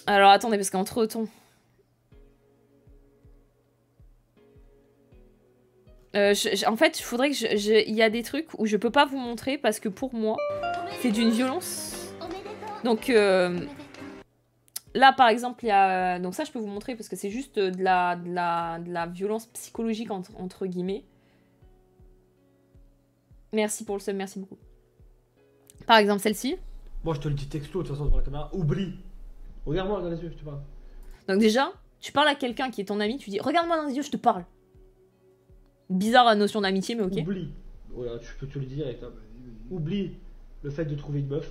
Alors attendez, parce qu'entre temps... en fait, il faudrait que il y a des trucs où je peux pas vous montrer parce que pour moi, c'est d'une violence. Donc là, par exemple, il y a... Donc ça, je peux vous montrer parce que c'est juste de la violence psychologique, entre guillemets. Merci pour le sub, merci beaucoup. Par exemple, celle-ci. Moi, je te le dis texto, de toute façon, devant la caméra. Oublie. Regarde-moi dans les yeux, je te parle. Donc déjà, tu parles à quelqu'un qui est ton ami, tu dis « Regarde-moi dans les yeux, je te parle. » Bizarre notion d'amitié, mais ok. Oublie. Voilà, je peux te le dire. Oublie le fait de trouver une meuf.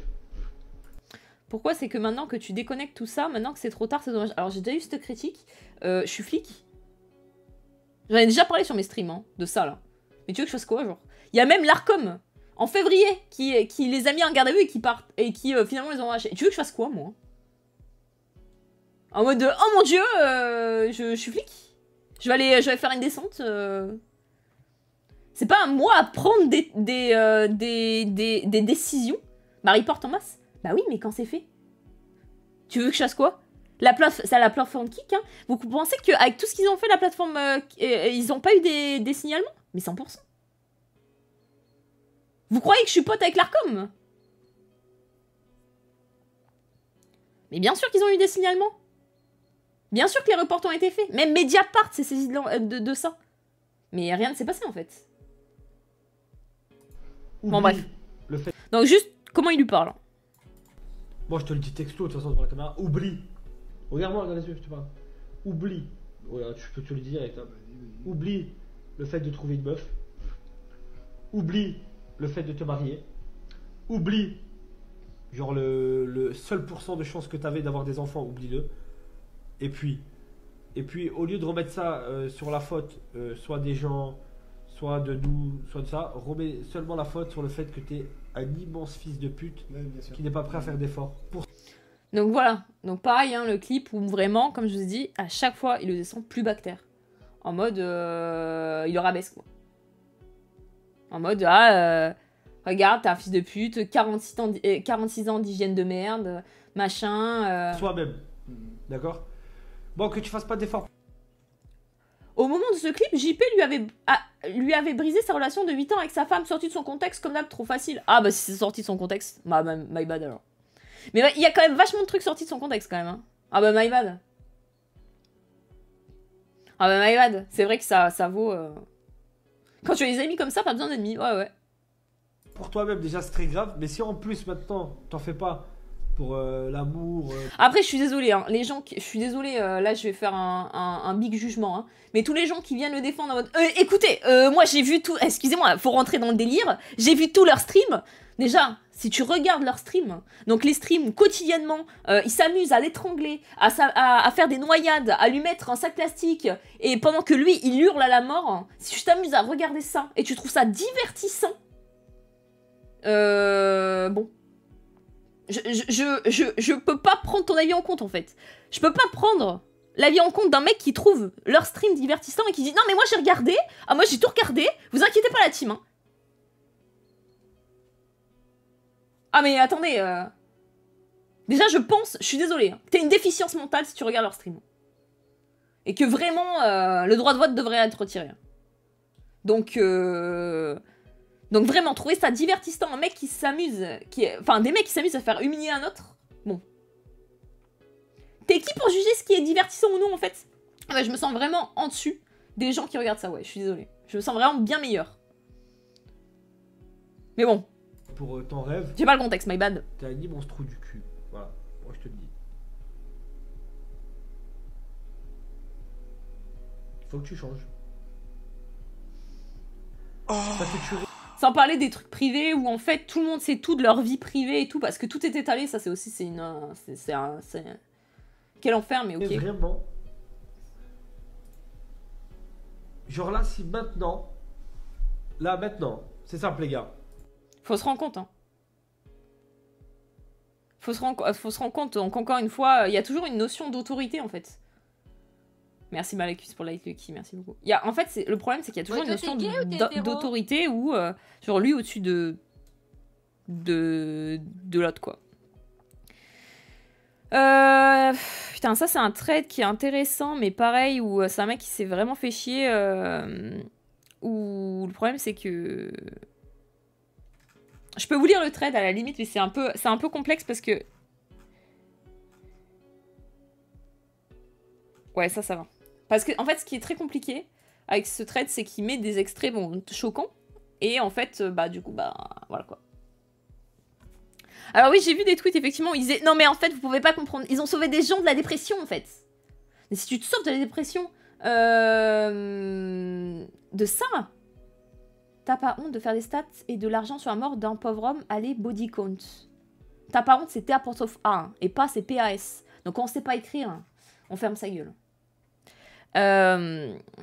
Pourquoi? C'est que maintenant que tu déconnectes tout ça, maintenant que c'est trop tard, c'est dommage. Alors j'ai déjà eu cette critique. Je suis flic. J'en ai déjà parlé sur mes streams, hein, de ça là. Mais tu veux que je fasse quoi, genre? Il y a même l'Arcom, en février, qui les a mis en garde à vue et qui partent. Et qui finalement les ont lâchés. Tu veux que je fasse quoi, moi? En mode, oh mon dieu, je suis flic. Je vais faire une descente. C'est pas à moi à prendre des décisions. Ma report en masse. Bah oui, mais quand c'est fait. Tu veux que je fasse quoi? C'est la plateforme Kik, hein. Vous pensez qu'avec tout ce qu'ils ont fait, la plateforme, ils ont pas eu des signalements? Mais 100%. Vous croyez que je suis pote avec l'Arcom? Mais bien sûr qu'ils ont eu des signalements. Bien sûr que les reports ont été faits. Même Mediapart s'est saisi de ça. Mais rien ne s'est passé en fait. Bon bref. Donc juste, comment il lui parle? Moi je te le dis texto de toute façon devant la caméra. Oublie. Regarde-moi dans les yeux, je te parle. Oublie. Voilà, je peux te le dire. Oublie le fait de trouver une meuf. Oublie le fait de te marier. Oublie genre le seul pourcent de chance que tu avais d'avoir des enfants, oublie-le. Et puis au lieu de remettre ça sur la faute, soit des gens, soit de nous, soit de ça, remets seulement la faute sur le fait que tu es un immense fils de pute qui n'est pas prêt à faire d'efforts. Donc voilà, donc pareil, hein, le clip où vraiment, comme je vous ai dit, à chaque fois, il le descend plus bactère. En mode, il le rabaisse quoi. En mode, regarde, t'es un fils de pute, 46 ans d'hygiène de merde, machin. Soi-même, d'accord? Bon, que tu fasses pas d'efforts. Au moment de ce clip, JP lui avait brisé sa relation de 8 ans avec sa femme, sortie de son contexte, comme d'hab, trop facile. Ah bah si c'est sorti de son contexte, bah my bad alors. Mais il y a quand même vachement de trucs sortis de son contexte quand même. Hein. Ah bah my bad. Ah bah my bad. C'est vrai que ça vaut... Quand tu as des amis comme ça, pas besoin d'ennemis. Ouais. Pour toi-même déjà c'est très grave, mais si en plus maintenant t'en fais pas pour l'amour... Après je suis désolée, hein. Les gens je suis désolée, là je vais faire un big jugement. Hein. Mais tous les gens qui viennent le défendre en mode... écoutez, moi j'ai vu tout... Excusez-moi, faut rentrer dans le délire. J'ai vu tout leur stream. Déjà, si tu regardes leur stream, donc les streams quotidiennement, ils s'amusent à l'étrangler, à faire des noyades, à lui mettre un sac plastique, et pendant que lui, il hurle à la mort, si tu t'amuses à regarder ça, et tu trouves ça divertissant, bon. Je peux pas prendre ton avis en compte, en fait. Je peux pas prendre l'avis en compte d'un mec qui trouve leur stream divertissant et qui dit « Non, mais moi j'ai regardé, moi j'ai tout regardé, vous inquiétez pas la team, hein. » Ah mais attendez, déjà je pense, je suis désolée, hein, t'as une déficience mentale si tu regardes leur stream. Et que vraiment, le droit de vote devrait être retiré. Donc vraiment, trouver ça divertissant, un mec qui s'amuse, enfin des mecs qui s'amusent à faire humilier un autre, bon. T'es qui pour juger ce qui est divertissant ou non en fait? Ouais, je me sens vraiment en dessus des gens qui regardent ça, ouais, je suis désolée. Je me sens vraiment bien meilleur. Mais bon. Pour ton rêve. J'ai pas le contexte, my bad. T'as un immense trou du cul. Voilà, moi je te le dis. Faut que tu changes. Ça fait tuer. Sans parler des trucs privés où en fait tout le monde sait tout de leur vie privée et tout parce que tout est étalé, ça c'est aussi quel enfer, mais ok. Vraiment. Genre là, si maintenant, c'est simple les gars. Faut se rendre compte, hein. Faut se rendre compte, donc encore une fois, il y a toujours une notion d'autorité en fait. Merci Malacus pour like Lucky, merci beaucoup. En fait, le problème c'est qu'il y a toujours une notion d'autorité où, genre lui au-dessus de l'autre quoi. Putain, ça c'est un trade qui est intéressant, mais pareil, où c'est un mec qui s'est vraiment fait chier, où le problème c'est que... Je peux vous lire le trade à la limite, mais c'est un peu complexe parce que... Ouais, ça va. Parce que, en fait, ce qui est très compliqué avec ce trade, c'est qu'il met des extraits, bon, choquants. Et en fait, du coup, voilà quoi. Alors oui, j'ai vu des tweets, effectivement, où ils disaient... Non, mais en fait, vous pouvez pas comprendre. Ils ont sauvé des gens de la dépression, en fait. Mais si tu te sauves de la dépression De ça. T'as pas honte de faire des stats et de l'argent sur la mort d'un pauvre homme? Allez, body count. T'as pas honte, c'est T'(A) hein, et pas c'est PAS. Donc quand on sait pas écrire, on ferme sa gueule.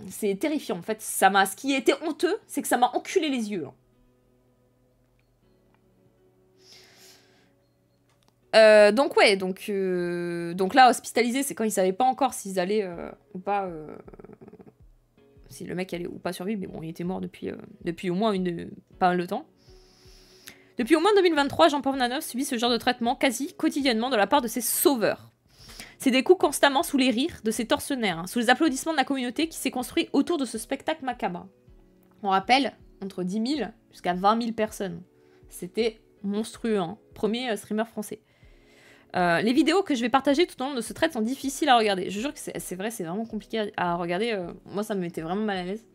C'est terrifiant en fait. Ce qui était honteux, c'est que ça m'a enculé les yeux. Donc ouais, donc là hospitalisé, c'est quand ils savaient pas encore s'ils allaient ou pas, si le mec allait ou pas survivre, mais bon, il était mort depuis au moins pas mal de temps. Depuis au moins 2023, Jean-Paul Nanov subit ce genre de traitement quasi quotidiennement de la part de ses sauveurs. C'est des coups constamment sous les rires de ses tortionnaires, hein, sous les applaudissements de la communauté qui s'est construit autour de ce spectacle macabre. On rappelle, entre 10 000 jusqu'à 20 000 personnes. C'était monstrueux, hein. Premier streamer français. Les vidéos que je vais partager tout au long de ce thread sont difficiles à regarder. Je jure que c'est vrai, c'est vraiment compliqué à regarder. Moi, ça me mettait vraiment mal à l'aise.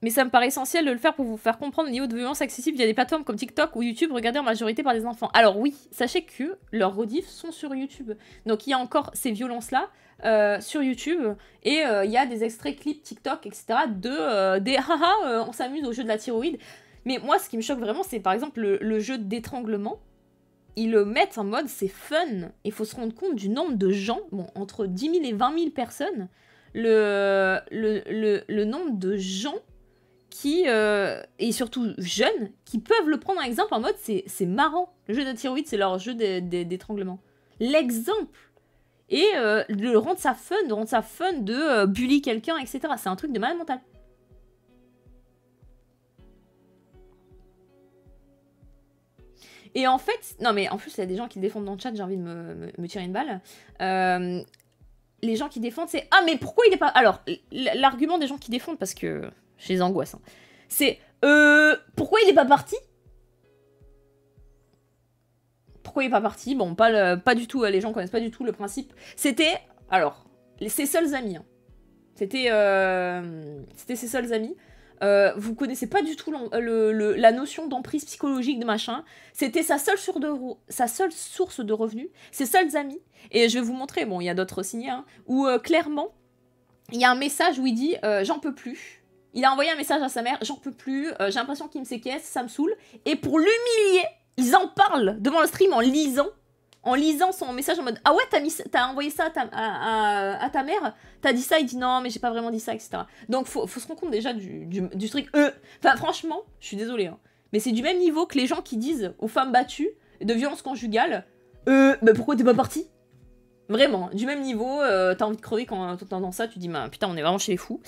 Mais ça me paraît essentiel de le faire pour vous faire comprendre le niveau de violence accessible via des plateformes comme TikTok ou YouTube regardées en majorité par des enfants. Alors oui, sachez que leurs rediffs sont sur YouTube. Donc il y a encore ces violences-là sur YouTube. Et il y a des extraits clips TikTok, etc. des haha, on s'amuse au jeu de la thyroïde. Mais moi, ce qui me choque vraiment, c'est par exemple le jeu d'étranglement. Ils le mettent en mode c'est fun. Il faut se rendre compte du nombre de gens, bon, entre 10 000 et 20 000 personnes, le nombre de gens qui, et surtout jeunes, qui peuvent le prendre en exemple en mode c'est marrant. Le jeu de thyroïde, c'est leur jeu d'étranglement. L'exemple. Et de rendre ça fun, de bully quelqu'un, etc. C'est un truc de malade mental. Et en fait, non mais en plus il y a des gens qui le défendent dans le chat, j'ai envie de me tirer une balle. Les gens qui défendent c'est ah mais pourquoi il est pas... Alors l'argument des gens qui défendent, parce que je les angoisse, hein, c'est pourquoi il est pas parti? Pourquoi il est pas parti? Bon, pas du tout, les gens connaissent pas du tout le principe. C'était, alors, ses seuls amis. Hein. C'était ses seuls amis. Vous connaissez pas du tout la notion d'emprise psychologique de machin. C'était sa seule source de revenus, ses seuls amis. Et je vais vous montrer, bon, il y a d'autres signés, hein, où clairement, il y a un message où il dit j'en peux plus. Il a envoyé un message à sa mère, j'en peux plus, j'ai l'impression qu'il me séquestre, ça me saoule. Et pour l'humilier, ils en parlent devant le stream en lisant son message en mode ah ouais t'as envoyé ça à ta mère, t'as dit ça, il dit non mais j'ai pas vraiment dit ça, etc. Donc faut se rendre compte déjà du truc enfin franchement je suis désolée hein, mais c'est du même niveau que les gens qui disent aux femmes battues de violence conjugale bah pourquoi t'es pas parti, vraiment du même niveau. T'as envie de crever quand t'entends ça, tu dis bah, putain on est vraiment chez les fous.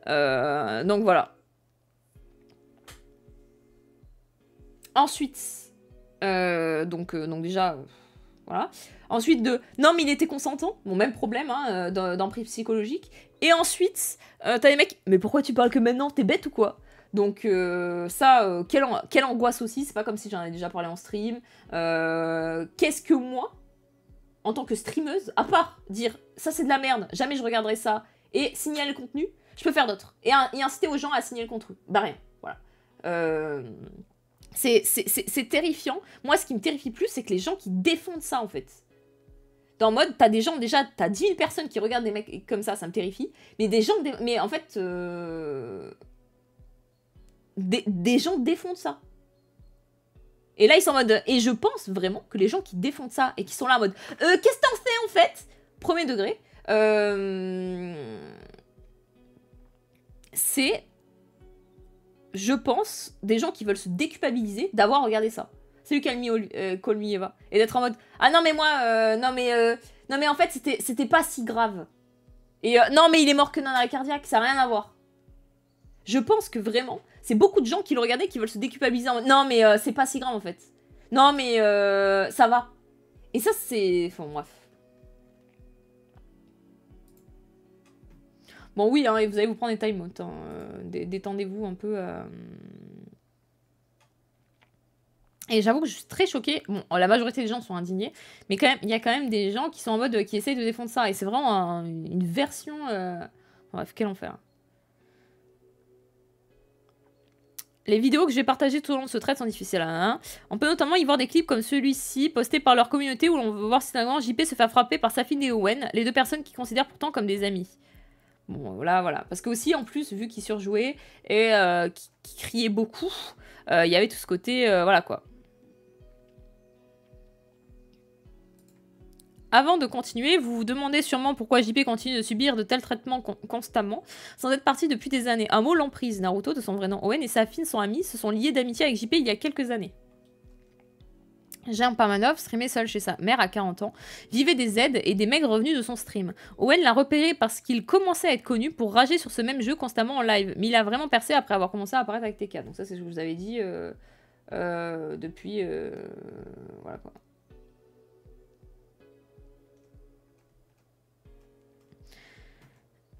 Donc voilà. Ensuite donc déjà voilà. Ensuite non mais il était consentant, bon même problème hein, d'emprise psychologique. Et ensuite t'as des mecs mais pourquoi tu parles que maintenant, t'es bête ou quoi? Donc ça quelle angoisse aussi, c'est pas comme si j'en avais déjà parlé en stream. Qu'est-ce que moi en tant que streameuse, à part dire ça c'est de la merde, jamais je regarderai ça et signaler le contenu, je peux faire d'autres et inciter aux gens à signaler le contenu, bah rien, voilà. C'est terrifiant. Moi, ce qui me terrifie plus, c'est que les gens qui défendent ça, en fait. Dans le mode, t'as des gens, déjà, t'as 10 000 personnes qui regardent des mecs comme ça me terrifie. Mais des gens, mais en fait, des gens défendent ça. Et là, ils sont en mode... Et je pense vraiment que les gens qui défendent ça et qui sont là en mode qu'est-ce que t'en fais, en fait? Premier degré. C'est... Je pense, des gens qui veulent se déculpabiliser d'avoir regardé ça. C'est lui qui a mis Call Me Eva. Et d'être en mode ah non mais moi, non mais en fait c'était pas si grave. Et non mais il est mort que d'un arrêt cardiaque, ça n'a rien à voir. Je pense que vraiment, c'est beaucoup de gens qui le regardaient qui veulent se déculpabiliser en mode non mais c'est pas si grave en fait. Non mais ça va. Et ça c'est... Enfin bref. Bon oui, hein, et vous allez vous prendre des time-out, hein, détendez-vous un peu. Et j'avoue que je suis très choquée. Bon, la majorité des gens sont indignés, mais quand même, il y a quand même des gens qui sont en mode qui essayent de défendre ça, et c'est vraiment une version. Bref, quel enfer. Les vidéos que je vais partager tout au long de ce thread sont difficiles. Hein. On peut notamment y voir des clips comme celui-ci, postés par leur communauté, où l'on veut voir Sinagran JP se faire frapper par Safin et Owen, les deux personnes qu'ils considèrent pourtant comme des amis. Bon, voilà. Parce que aussi, en plus, vu qu'ils surjouaient et qu'ils criaient beaucoup, il y avait tout ce côté, voilà quoi. Avant de continuer, vous vous demandez sûrement pourquoi JP continue de subir de tels traitements constamment, sans être parti depuis des années. Un mot l'emprise. Naruto, de son vrai nom Owen, et Safin sont amis, se sont liés d'amitié avec JP il y a quelques années. Jean Parmanov streamait seul chez sa mère à 40 ans, vivait des aides et des maigres revenus de son stream. Owen l'a repéré parce qu'il commençait à être connu pour rager sur ce même jeu constamment en live, mais il a vraiment percé après avoir commencé à apparaître avec TK. Donc ça c'est ce que je vous avais dit depuis... voilà quoi.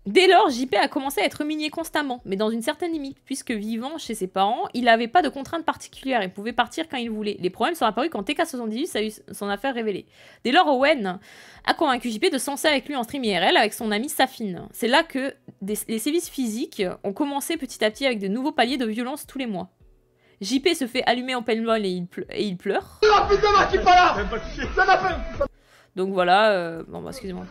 Dès lors, JP a commencé à être humilié constamment, mais dans une certaine limite, puisque vivant chez ses parents, il n'avait pas de contraintes particulières et pouvait partir quand il voulait. Les problèmes sont apparus quand TK78 a eu son affaire révélée. Dès lors, Owen a convaincu JP de se lancer avec lui en stream IRL avec son ami Safin. C'est là que les sévices physiques ont commencé petit à petit avec de nouveaux paliers de violence tous les mois. JP se fait allumer en paintball et il pleure. Donc voilà, bon bah excusez-moi.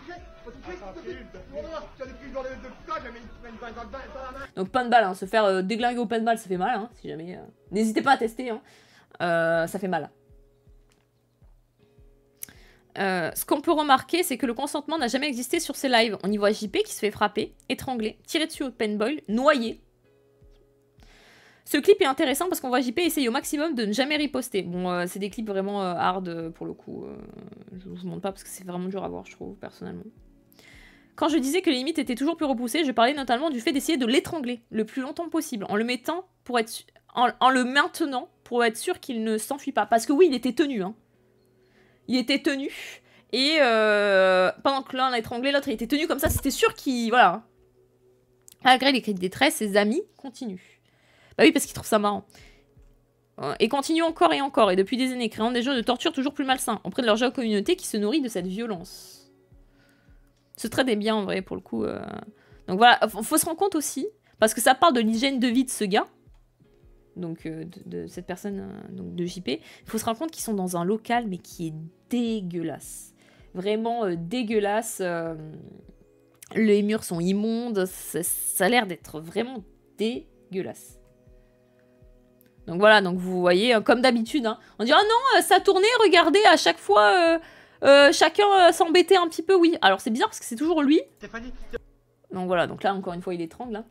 Donc paintball, hein, se faire déglinguer au paintball ça fait mal, hein, si jamais. N'hésitez pas à tester, hein. Ça fait mal. Ce qu'on peut remarquer, c'est que le consentement n'a jamais existé sur ces lives. On y voit JP qui se fait frapper, étrangler, tirer dessus au paintball, noyer. Ce clip est intéressant parce qu'on voit JP essayer au maximum de ne jamais riposter. Bon, c'est des clips vraiment hard pour le coup. Je vous montre pas parce que c'est vraiment dur à voir, je trouve, personnellement. Quand je disais que les limites étaient toujours plus repoussées, je parlais notamment du fait d'essayer de l'étrangler le plus longtemps possible, en le maintenant pour être sûr qu'il ne s'enfuit pas. Parce que oui, il était tenu. Hein. Il était tenu. Et pendant que l'un l'a étranglé, l'autre il était tenu comme ça, c'était sûr qu'il... Voilà. Malgré les cris de détresse, ses amis continuent. Bah oui, parce qu'ils trouvent ça marrant. Et continuent encore et encore, et depuis des années, créant des jeux de torture toujours plus malsains, auprès de leur jeu communauté qui se nourrit de cette violence. Ce trait est bien en vrai pour le coup. Donc voilà, faut se rendre compte aussi, parce que ça parle de l'hygiène de vie de ce gars, donc de cette personne, donc de JP. Il faut se rendre compte qu'ils sont dans un local, mais qui est dégueulasse. Vraiment dégueulasse. Les murs sont immondes, ça a l'air d'être vraiment dégueulasse. Donc voilà, donc vous voyez, comme d'habitude, hein, on dit « Ah non, ça tournait, regardez, à chaque fois... chacun s'embêtait un petit peu, oui. Alors c'est bizarre parce que c'est toujours lui. Donc voilà, donc là encore une fois il étrangle.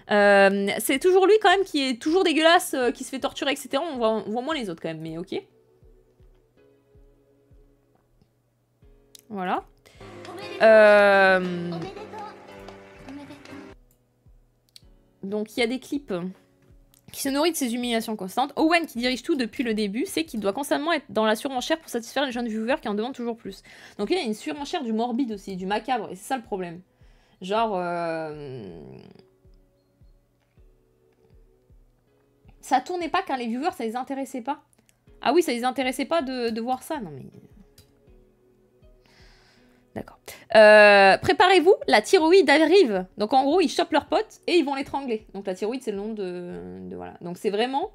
Hein. C'est toujours lui quand même qui est toujours dégueulasse, qui se fait torturer, etc. On voit moins les autres quand même, mais ok. Voilà. Donc il y a des clips qui se nourrit de ses humiliations constantes. Owen, qui dirige tout depuis le début, sait qu'il doit constamment être dans la surenchère pour satisfaire les jeunes viewers qui en demandent toujours plus. Donc il y a une surenchère du morbide aussi, du macabre, et c'est ça le problème. Genre... Ça tournait pas car les viewers, ça les intéressait pas. Ah oui, ça les intéressait pas de voir ça. Non mais... D'accord. Préparez-vous, la thyroïde arrive. Donc en gros, ils chopent leurs potes et ils vont l'étrangler. Donc la thyroïde, c'est le nom de voilà. Donc c'est vraiment,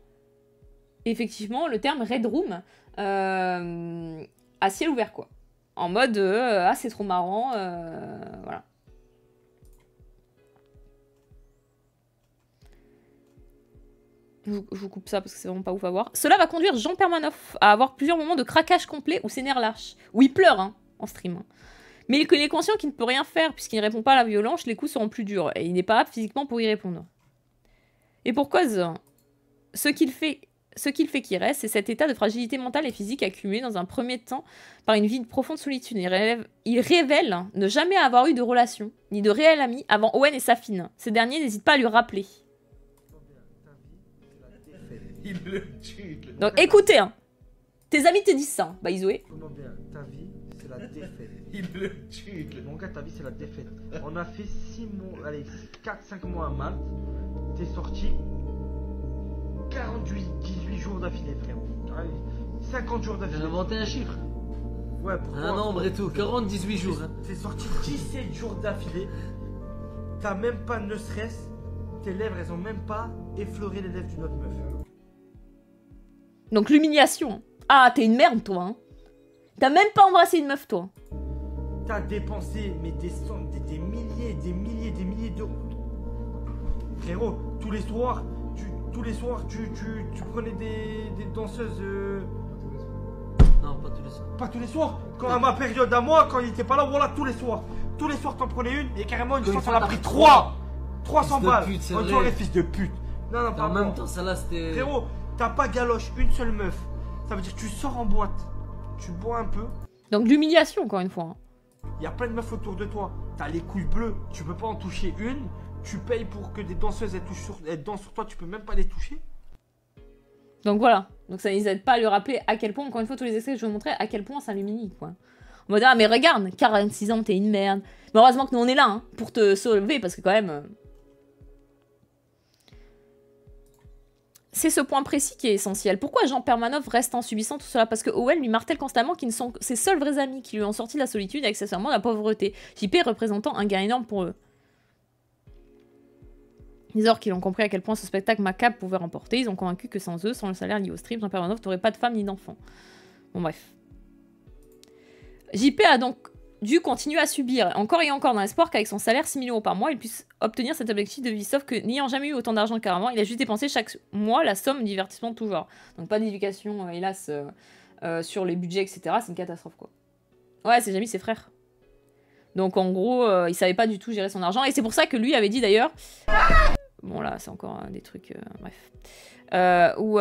effectivement, le terme Red Room à ciel ouvert, quoi. En mode, ah c'est trop marrant, voilà. Je vous coupe ça parce que c'est vraiment pas ouf à voir. Cela va conduire Jean Permanoff à avoir plusieurs moments de craquage complet où ses nerfs lâchent. Où il pleure, hein, en stream. Hein. Mais il est conscient qu'il ne peut rien faire, puisqu'il ne répond pas à la violence, les coups seront plus durs, et il n'est pas apte physiquement pour y répondre. Et pour cause, ce qu'il fait qui reste, c'est cet état de fragilité mentale et physique accumulé dans un premier temps par une vie de profonde solitude. Il révèle ne jamais avoir eu de relation, ni de réel ami, avant Owen et Safin. Ces derniers n'hésitent pas à lui rappeler. Il le tue. Donc écoutez, hein. Tes amis te disent ça, hein. Bah Isoé. Ta vie, c'est la défaite. Il le tue. Mon gars, ta vie, c'est la défaite. On a fait 6 mois, allez, 4-5 mois à Malte. T'es sorti 18 jours d'affilée, frérot. Allez, 50 jours d'affilée. J'ai inventé un chiffre. Ouais, pourquoi? Un nombre et tout, 18 jours. Hein. T'es sorti 17 jours d'affilée. T'as même pas ne serait-ce tes lèvres, elles ont même pas effleuré les lèvres d'une autre meuf. Donc l'humiliation. Ah, t'es une merde, toi. Hein. T'as même pas embrassé une meuf, toi. T'as dépensé mais des milliers d'euros. Frérot, tous les soirs, tu prenais des danseuses. Non, pas tous les soirs. Pas tous les soirs. Quand, à ma période à moi, quand il était pas là, voilà, tous les soirs. Tous les soirs, t'en prenais une et carrément une fois, t'en as pris 3. 300 balles. En soirée, fils de pute. Non, non, pas en même temps, celle-là, c'était. Frérot, t'as pas galoche une seule meuf. Ça veut dire que tu sors en boîte, tu bois un peu. Donc l'humiliation, encore une fois. Hein. Il y a plein de meufs autour de toi. T'as les couilles bleues, tu peux pas en toucher une. Tu payes pour que des danseuses elles dansent sur toi, tu peux même pas les toucher. Donc voilà. Donc ça n'hésite pas à lui rappeler à quel point, encore une fois, tous les extraits que je vous montrais, à quel point ça l'humilie, quoi. En mode, ah mais regarde, 46 ans, t'es une merde. Mais heureusement que nous on est là, hein, pour te sauver, parce que quand même... C'est ce point précis qui est essentiel. Pourquoi Jean Permanov reste en subissant tout cela? Parce que Owen lui martèle constamment qu'ils ne sont ses seuls vrais amis qui lui ont sorti de la solitude et accessoirement de la pauvreté. JP représentant un gain énorme pour eux. Les orques qui ont compris à quel point ce spectacle macabre pouvait remporter, ils ont convaincu que sans eux, sans le salaire lié au stream, Jean Permanov n'aurait pas de femme ni d'enfant. Bon bref. JP a donc dû continuer à subir, encore et encore dans l'espoir qu'avec son salaire 6 000 € par mois, il puisse obtenir cet objectif de vie. Sauf que n'ayant jamais eu autant d'argent qu'avant, il a juste dépensé chaque mois la somme de divertissement de tout genre. Donc pas d'éducation, hélas, sur les budgets, etc. C'est une catastrophe, quoi. Ouais, c'est jamais ses frères. Donc en gros, il savait pas du tout gérer son argent. Et c'est pour ça que lui avait dit d'ailleurs... Bon là, c'est encore des trucs... bref. Où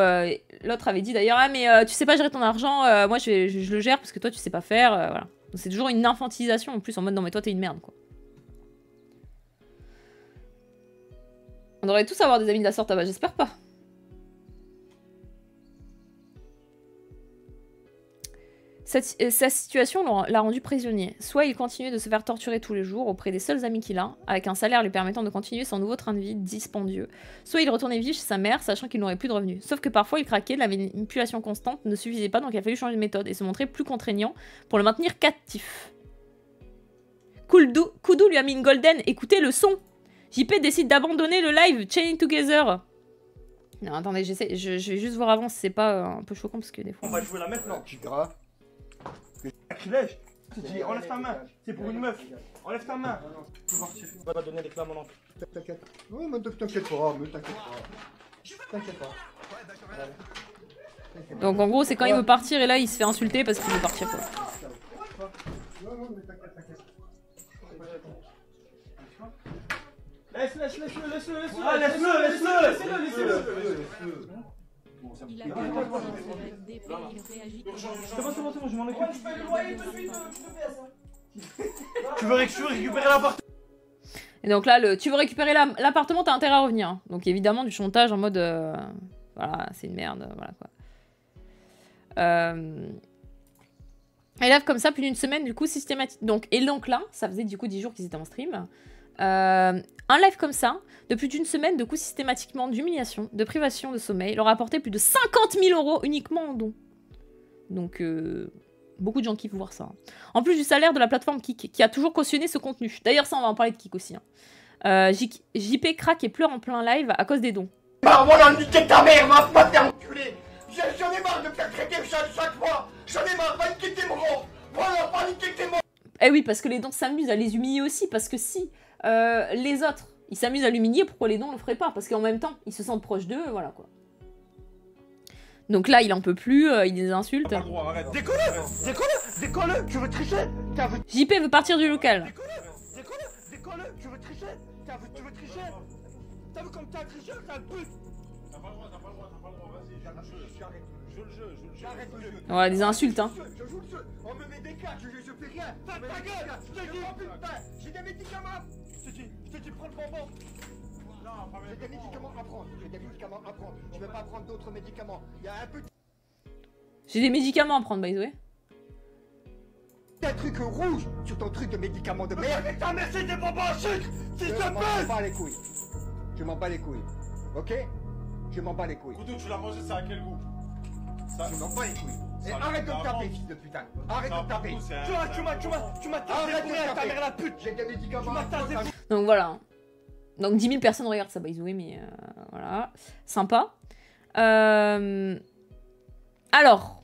l'autre avait dit d'ailleurs, ah mais tu sais pas gérer ton argent, moi je le gère parce que toi tu sais pas faire, voilà. C'est toujours une infantilisation en plus, en mode non mais toi t'es une merde, quoi. On devrait tous avoir des amis de la sorte, ah bah j'espère pas. Sa situation l'a rendu prisonnier. Soit il continuait de se faire torturer tous les jours auprès des seuls amis qu'il a, avec un salaire lui permettant de continuer son nouveau train de vie dispendieux. Soit il retournait vivre chez sa mère, sachant qu'il n'aurait plus de revenus. Sauf que parfois il craquait, la manipulation constante ne suffisait pas, donc il a fallu changer de méthode et se montrer plus contraignant pour le maintenir captif. Koudou lui a mis une golden, écoutez le son. JP décide d'abandonner le live Chaining Together. Non, attendez, je vais juste voir avant si c'est pas un peu choquant parce que des fois... On va jouer là maintenant. Tu gras. Sacrilège. Je te dis, enlève ta main. C'est pour une meuf. Enlève ta main. On va donner les clés à mon oncle. T'inquiète. Oui, mais t'inquiète pas, mais t'inquiète pas. T'inquiète pas. Donc en gros, c'est quand il veut partir et là il se fait insulter parce qu'il veut partir, quoi. Laisse-le. Ah, laisse-le. C'est bon, je m'en occupe. Tu veux récupérer l'appartement? Et donc là, tu veux récupérer l'appartement, t'as intérêt à revenir. Hein. Donc évidemment, du chantage en mode... voilà, c'est une merde, voilà quoi. Et là, comme ça, plus d'une semaine, du coup, systématique. Et donc là, ça faisait du coup 10 jours qu'ils étaient en stream. Un live comme ça, de plus d'une semaine, de coup systématiquement d'humiliation, de privation de sommeil, leur a apporté plus de 50 000 € uniquement en dons. Donc, beaucoup de gens kiffent voir ça. Hein. En plus du salaire de la plateforme Kik, qui a toujours cautionné ce contenu. D'ailleurs, ça, on va en parler de Kik aussi. Hein. JP craque et pleure en plein live à cause des dons. Bah, voilà, niquer ta mère, va pas te faire enculer. J'en ai marre de faire traiter chaque fois. J'en ai marre, va niquer tes morons. Voilà, va niquer tes morons. Eh oui, parce que les dons s'amusent à les humilier aussi, parce que si... les autres, ils s'amusent à l'humilier, pourquoi les dons le feraient pas? Parce qu'en même temps, ils se sentent proches d'eux, voilà quoi. Donc là, il en peut plus, il les insulte. Décolle, tu veux tricher? JP veut partir du local. Décolle, tu veux tricher? Tu veux tricher? T'as vu comme t'as triché, t'as le pute? T'as pas le droit, vas-y, je le jeu. Ouais, des insultes, hein. Je joue le jeu, on me met des cartes, je fais rien. Ferme ta gueule, je te dis, oh putain, j'ai des médicaments. Je te dis, prends le bonbon. Non, j'ai des médicaments à prendre. Je vais pas prendre d'autres médicaments. Il y a un peu... J'ai des médicaments à prendre, by the way. Un truc rouge sur ton truc de médicaments de merde. Mais ta mère, c'est des bonbons à sucre. Si je m'en bats les couilles. Je m'en bats les couilles. Ok? Je m'en bats les couilles. Koudou, tu l'as mangé, ça a quel goût? Je m'en bats les couilles. Et arrête de me taper, fils de putain. Arrête de me taper. Tu m'as tasé pour rien, ta mère la pute. J'ai des médicaments. Donc voilà. Donc 10 000 personnes regardent ça, by the way, mais voilà. Sympa. Alors.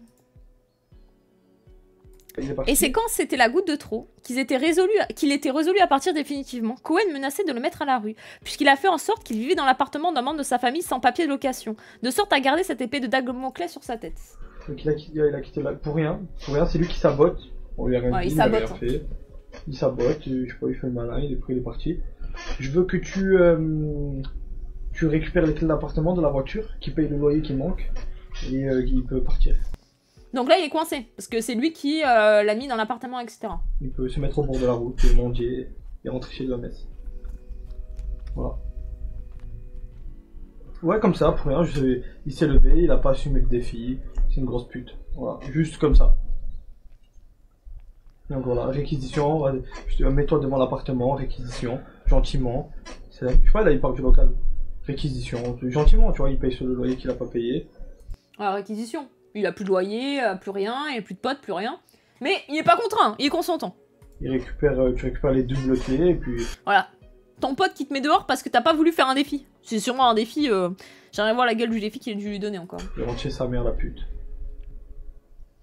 Et c'est quand c'était la goutte de trop qu'il était résolu à partir définitivement. Cohen menaçait de le mettre à la rue, puisqu'il a fait en sorte qu'il vivait dans l'appartement d'un membre de sa famille sans papier de location, de sorte à garder cette épée de Damoclès sur sa tête. Donc il a quitté là pour rien, c'est lui qui sabote. On lui a rien dit, il a rien fait. Il sabote, je sais pas, il fait le malin, il est parti. Je veux que tu récupères les clés de l'appartement, de la voiture, qui paye le loyer qui manque, et il peut partir. Donc là, il est coincé, parce que c'est lui qui l'a mis dans l'appartement, etc. Il peut se mettre au bord de la route, et manger, et rentrer chez lui à Metz. Voilà. Ouais, comme ça, pour rien, il s'est levé, il a pas assumé le défi, c'est une grosse pute. Voilà, juste comme ça. Donc voilà, réquisition, mets-toi devant l'appartement, réquisition, gentiment. Je sais pas, là il parle du local. Réquisition, gentiment, tu vois, il paye sur le loyer qu'il a pas payé. Ah, réquisition. Il a plus de loyer, plus rien, il a plus de potes, plus rien. Mais il est pas contraint, il est consentant. Tu récupères les doubles clés et puis... Voilà. Ton pote qui te met dehors parce que t'as pas voulu faire un défi. C'est sûrement un défi, j'aimerais voir la gueule du défi qu'il a dû lui donner encore. Il rentre chez sa mère, la pute.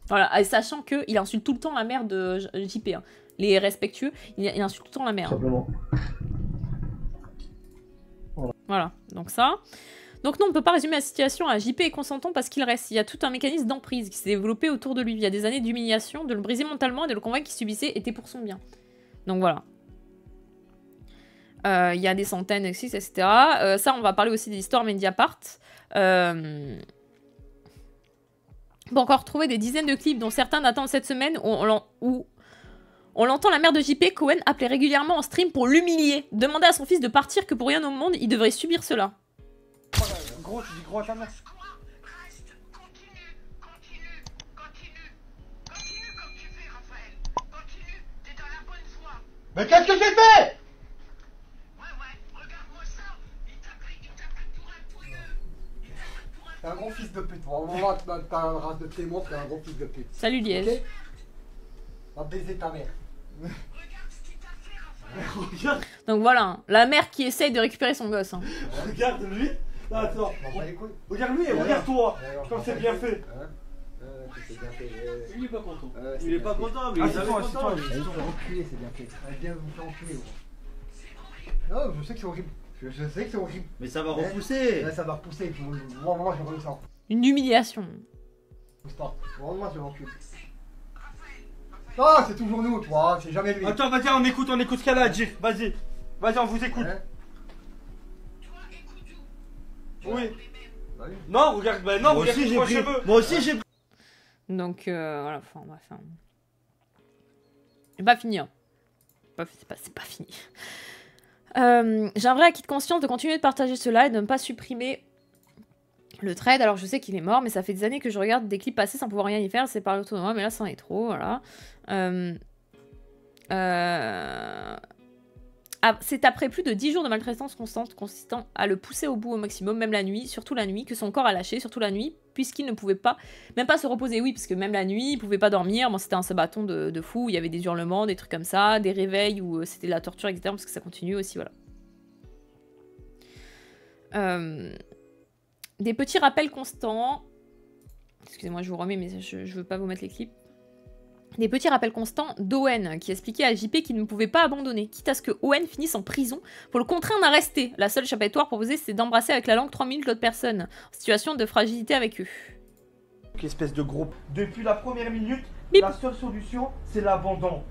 Voilà, et sachant qu'il insulte tout le temps la mère de JP. Hein. Les respectueux, il insulte tout le temps la mère. Simplement. Voilà, donc ça. Donc non, on peut pas résumer la situation à JP est consentant parce qu'il reste. Il y a tout un mécanisme d'emprise qui s'est développé autour de lui. Il y a des années d'humiliation, de le briser mentalement et de le convaincre qu'il subissait était pour son bien. Donc voilà. Il y a des centaines, etc. Ça, on va parler aussi des histoires Mediapart. On peut encore retrouver des dizaines de clips dont certains datant de cette semaine où on l'entend la mère de JP, Cohen, appeler régulièrement en stream pour l'humilier. Demander à son fils de partir que pour rien au monde, il devrait subir cela. Gros, tu dis gros à ta mère. Mais qu'est-ce que j'ai fait? T'es un gros fils de pute. On va voir t'as une race de témoin, t'es un gros fils de pute. Salut Liège. Okay, on va baiser ta mère. Donc voilà, la mère qui essaye de récupérer son gosse. Hein. Regarde lui. Non, attends. Regarde lui et regarde toi. Comme c'est bien fait. Il est pas content. Il est pas content, mais il est content. Il se fait enculer, c'est bien fait. Viens vous faire enculer, gros. Non, je sais que c'est horrible. Je sais que c'est horrible. Mais ça va repousser. Ouais, ça va repousser. Moi, je ressens. Une humiliation. Moi, je l'encule. Ah, c'est toujours nous, toi. C'est jamais lui. Attends, vas-y, on écoute ce qu'elle a à dire. Vas-y, on vous écoute. Oui. Non, regarde, bah non, regarde mes cheveux. Moi aussi, j'ai pris. Donc, voilà, enfin, bref. C'est pas fini. Hein. C'est pas fini. J'ai un vrai acquis de conscience de continuer de partager cela et de ne pas supprimer le thread. Alors je sais qu'il est mort, mais ça fait des années que je regarde des clips passer sans pouvoir rien y faire. C'est parler autour de moi, mais là ça en est trop, voilà. C'est après plus de 10 jours de maltraitance constante consistant à le pousser au bout au maximum, même la nuit, surtout la nuit, que son corps a lâché, surtout la nuit, puisqu'il ne pouvait pas, même pas se reposer, oui, parce que même la nuit, il pouvait pas dormir. Bon, c'était un sabaton de fou, il y avait des hurlements, des trucs comme ça, des réveils où c'était de la torture, etc., parce que ça continue aussi, voilà. Des petits rappels constants. Excusez-moi, je vous remets, mais je veux pas vous mettre les clips. Des petits rappels constants d'Owen qui expliquait à JP qu'il ne pouvait pas abandonner, quitte à ce que Owen finisse en prison pour le contraindre à rester. La seule échappatoire proposée, c'est d'embrasser avec la langue 3 minutes l'autre personne, en situation de fragilité avec eux. Espèce de groupe. Depuis la première minute, Bip. La seule solution, c'est l'abandon.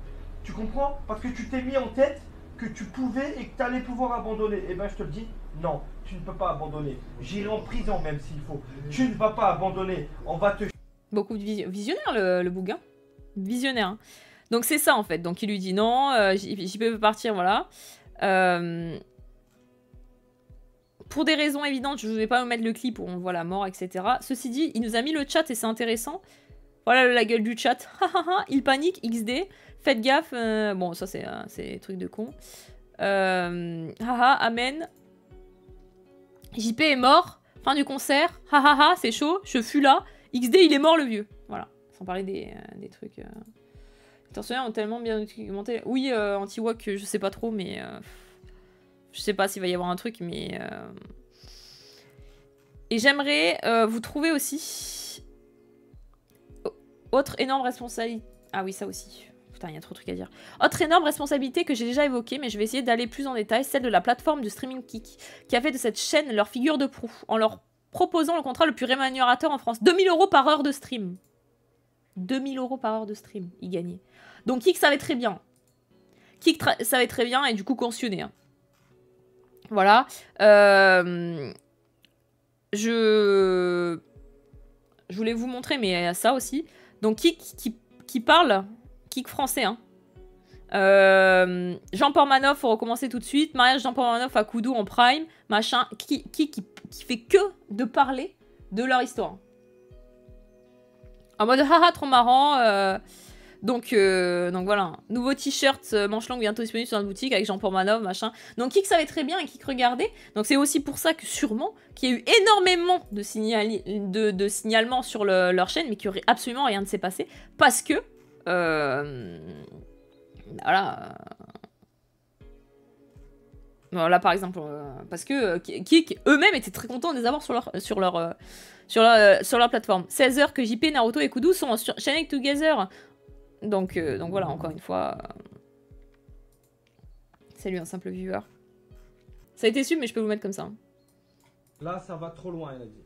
Tu comprends? Parce que tu t'es mis en tête que tu pouvais et que tu allais pouvoir abandonner. Eh ben, je te le dis, non, tu ne peux pas abandonner. J'irai en prison même s'il faut. Tu ne vas pas abandonner. On va te... Beaucoup de visionnaire le bouquin. Visionnaire. Hein. Donc c'est ça en fait. Donc il lui dit non, JP veut partir, voilà. Pour des raisons évidentes, je ne vais pas vous mettre le clip où on voit la mort, etc. Ceci dit, il nous a mis le chat et c'est intéressant. Voilà la gueule du chat. Il panique, XD. Faites gaffe. Bon, ça c'est des trucs de con. Haha, amen. JP est mort. Fin du concert. Hahaha, c'est chaud. Je fus là. XD, il est mort le vieux. Voilà. Sans parler des trucs... Les tortionnaires ont tellement bien documenté... Oui, anti-walk, je sais pas trop, mais... Je sais pas s'il va y avoir un truc, mais... Et j'aimerais vous trouver aussi... Autre énorme responsabilité... Ah oui, ça aussi. Putain, il y a trop de trucs à dire. Autre énorme responsabilité que j'ai déjà évoquée, mais je vais essayer d'aller plus en détail, celle de la plateforme de streaming Kik, qui a fait de cette chaîne leur figure de proue, en leur proposant le contrat le plus rémunérateur en France. 2000 € par heure de stream. 2000 € par heure de stream, ils gagnaient. Donc Kik savait très bien. Kik savait très bien et du coup cautionné. Hein. Voilà. Je voulais vous montrer, mais ça aussi. Donc Kik qui parle, Kik français, hein. Jean Portmanov, faut recommencer tout de suite. Mariage Jean Portmanov à Koudou en prime, machin. Qui fait que de parler de leur histoire. En mode haha, trop marrant. Donc voilà. Nouveau t-shirt manche longue bientôt disponible sur notre boutique avec Jean Portmanov, machin. Donc Kik savait très bien et Kik regardait. Donc c'est aussi pour ça que sûrement qu'il y a eu énormément de signalements sur leur chaîne, mais qu'il n'y aurait absolument rien de s'est passé. Parce que... voilà. Là par exemple, parce que Kik eux-mêmes étaient très contents de les avoir sur leur plateforme. 16 heures que JP, Naruto et Kudu sont sur Shining Together. Donc voilà, encore une fois. Salut un simple viewer. Ça a été su, mais je peux vous mettre comme ça. Hein. Là, ça va trop loin, elle a dit.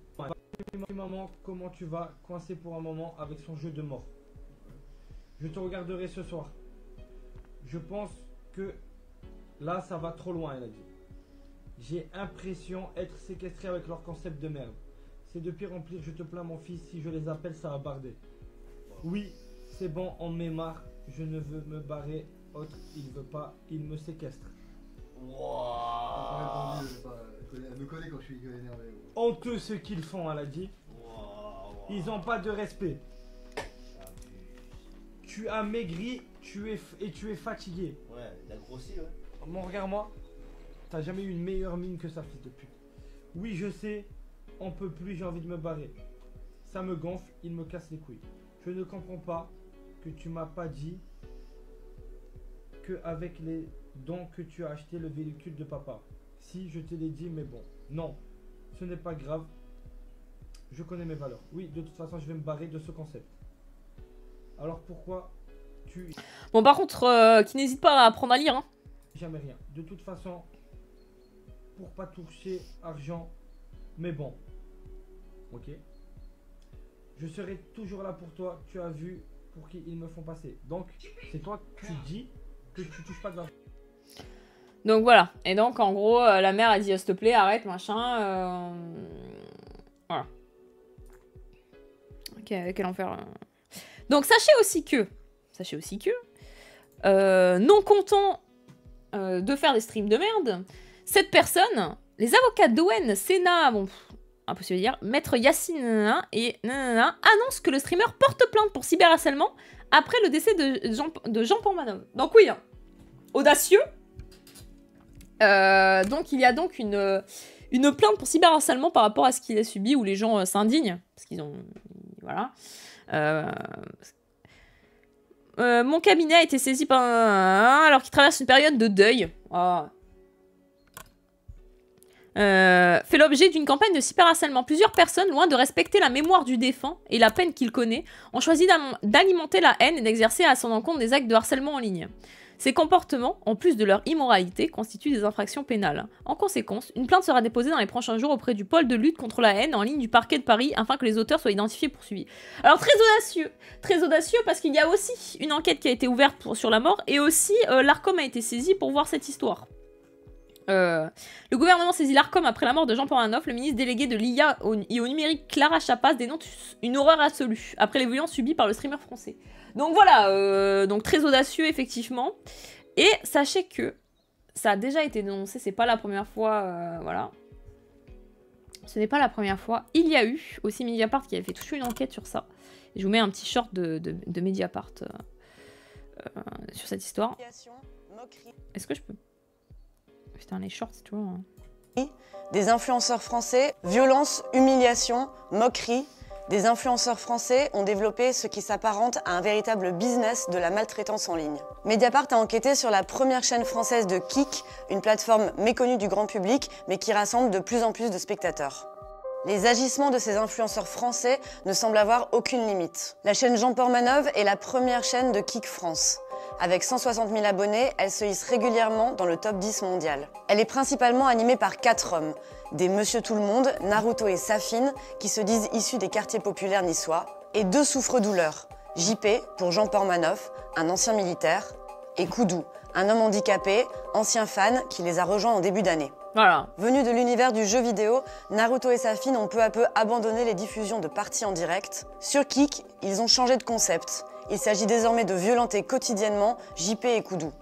Maman, comment tu vas coincer pour un moment avec son jeu de mort? Je te regarderai ce soir. Je pense que là, ça va trop loin, elle a dit. J'ai l'impression d'être séquestré avec leur concept de merde. C'est de pire en pire, je te plains mon fils, si je les appelle, ça va barder. Oui, c'est bon, on m'est marre, je ne veux me barrer, autre, il veut pas, il me séquestre. Wow. Elle me connaît quand je suis énervé. Honteux ce qu'ils font, elle a dit. Ils ont pas de respect. Tu as maigri, tu es fatigué. Ouais, il a grossi, ouais. Bon, regarde-moi. T'as jamais eu une meilleure mine que ça, fils de pute. Oui, je sais, on peut plus, j'ai envie de me barrer. Ça me gonfle, il me casse les couilles. Je ne comprends pas que tu m'as pas dit que avec les dons que tu as acheté le véhicule de papa. Si, je te l'ai dit, mais bon. Non, ce n'est pas grave. Je connais mes valeurs. Oui, de toute façon, je vais me barrer de ce concept. Alors pourquoi tu... Bon, par contre, qui n'hésite pas à apprendre à lire. Hein. Jamais rien. De toute façon, pour pas toucher argent, mais bon. Ok. Je serai toujours là pour toi. Tu as vu pour qui ils me font passer. Donc, c'est toi que tu dis que tu touches pas de l'argent. Donc voilà. Et donc, en gros, la mère a dit, s'il te plaît, arrête, machin. Voilà. Ok, quel enfer. Donc, sachez aussi que, non content de faire des streams de merde, cette personne, les avocats d'Owen, Senna, bon, impossible à dire, Maître Yacine et annoncent que le streamer porte plainte pour cyberharcèlement après le décès de Jean Portmanov. Donc oui, hein, audacieux. Donc il y a donc une plainte pour cyberharcèlement par rapport à ce qu'il a subi, où les gens s'indignent, parce qu'ils ont... Voilà. Mon cabinet a été saisi par alors qu'il traverse une période de deuil. Oh. Fait l'objet d'une campagne de cyberharcèlement. Plusieurs personnes, loin de respecter la mémoire du défunt et la peine qu'il connaît, ont choisi d'alimenter la haine et d'exercer à son encontre des actes de harcèlement en ligne. Ces comportements, en plus de leur immoralité, constituent des infractions pénales. En conséquence, une plainte sera déposée dans les prochains jours auprès du pôle de lutte contre la haine en ligne du parquet de Paris afin que les auteurs soient identifiés et poursuivis. Alors très audacieux parce qu'il y a aussi une enquête qui a été ouverte sur la mort et aussi l'Arcom a été saisi pour voir cette histoire. Le gouvernement saisit l'Arcom après la mort de Jean Portmanov. Le ministre délégué de l'IA et au numérique Clara Chapas dénonce une horreur absolue après les violences subies par le streamer français. Donc voilà, donc très audacieux effectivement. Et sachez que ça a déjà été dénoncé, c'est pas la première fois, voilà. Ce n'est pas la première fois. Il y a eu aussi Mediapart qui avait fait toute une enquête sur ça. Et je vous mets un petit short de Mediapart sur cette histoire. Est-ce que je peux... Putain, les shorts, c'est toujours... Des influenceurs français, violence, humiliation, moquerie, Des influenceurs français ont développé ce qui s'apparente à un véritable business de la maltraitance en ligne. Mediapart a enquêté sur la première chaîne française de Kik, une plateforme méconnue du grand public, mais qui rassemble de plus en plus de spectateurs. Les agissements de ces influenceurs français ne semblent avoir aucune limite. La chaîne Jean Portmanov est la première chaîne de Kik France. Avec 160 000 abonnés, elle se hisse régulièrement dans le top 10 mondial. Elle est principalement animée par 4 hommes, des Monsieur Tout-le-Monde, Naruto et Safine, qui se disent issus des quartiers populaires niçois, et 2 souffres-douleurs, JP, pour Jean Portmanov, un ancien militaire, et Koudou, un homme handicapé, ancien fan, qui les a rejoints en début d'année. Voilà. Venus de l'univers du jeu vidéo, Naruto et Safine ont peu à peu abandonné les diffusions de parties en direct. Sur Kik, ils ont changé de concept. Il s'agit désormais de violenter quotidiennement JP et Koudou.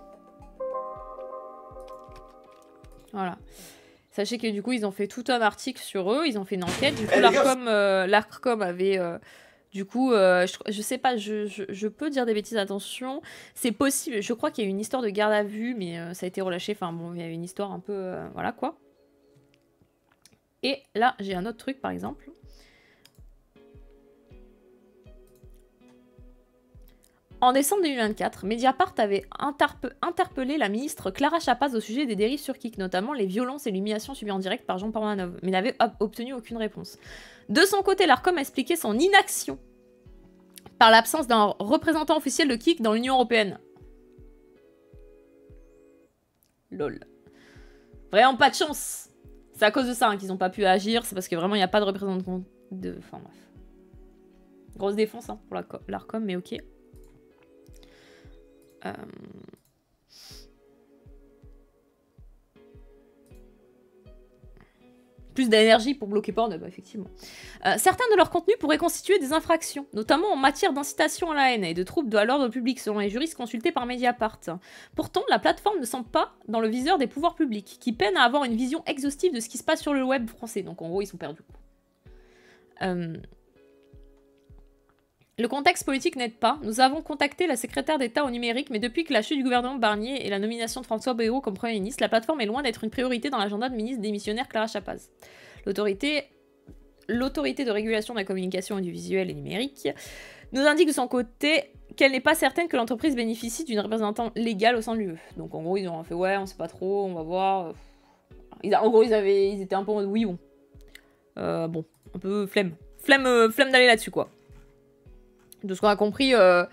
Voilà. Sachez que du coup, ils ont fait tout un article sur eux, ils ont fait une enquête. Du coup, l'Arcom avait... du coup, je sais pas, je peux dire des bêtises, attention. C'est possible, je crois qu'il y a eu une histoire de garde à vue, mais ça a été relâché. Enfin bon, il y a eu une histoire un peu... voilà quoi. Et là, j'ai un autre truc, par exemple. En décembre 2024, Mediapart avait interpellé la ministre Clara Chapaz au sujet des dérives sur Kik, notamment les violences et l'humiliation subies en direct par Jean Portmanov, mais n'avait obtenu aucune réponse. De son côté, l'Arcom a expliqué son inaction par l'absence d'un représentant officiel de Kik dans l'Union européenne. Lol. Vraiment pas de chance. C'est à cause de ça hein, qu'ils n'ont pas pu agir, c'est parce que vraiment il n'y a pas de représentant de... Enfin bref. Grosse défense hein, pour l'Arcom, mais ok. Plus d'énergie pour bloquer Pornhub, effectivement. Certains de leurs contenus pourraient constituer des infractions, notamment en matière d'incitation à la haine et de troubles à l'ordre public, selon les juristes consultés par Mediapart. Pourtant, la plateforme ne semble pas dans le viseur des pouvoirs publics, qui peinent à avoir une vision exhaustive de ce qui se passe sur le web français. Donc en gros, ils sont perdus. Le contexte politique n'aide pas. Nous avons contacté la secrétaire d'État au numérique, mais depuis que la chute du gouvernement Barnier et la nomination de François Bayrou comme Premier ministre, la plateforme est loin d'être une priorité dans l'agenda de ministre démissionnaire Clara Chapaz. L'autorité de régulation de la communication audiovisuelle et numérique nous indique de son côté qu'elle n'est pas certaine que l'entreprise bénéficie d'une représentante légale au sein de l'UE. Donc en gros, ils ont fait ouais, on sait pas trop, on va voir. En gros, ils étaient un peu en mode oui, bon. Bon, un peu flemme d'aller là-dessus, quoi. De ce qu'on a compris, voilà,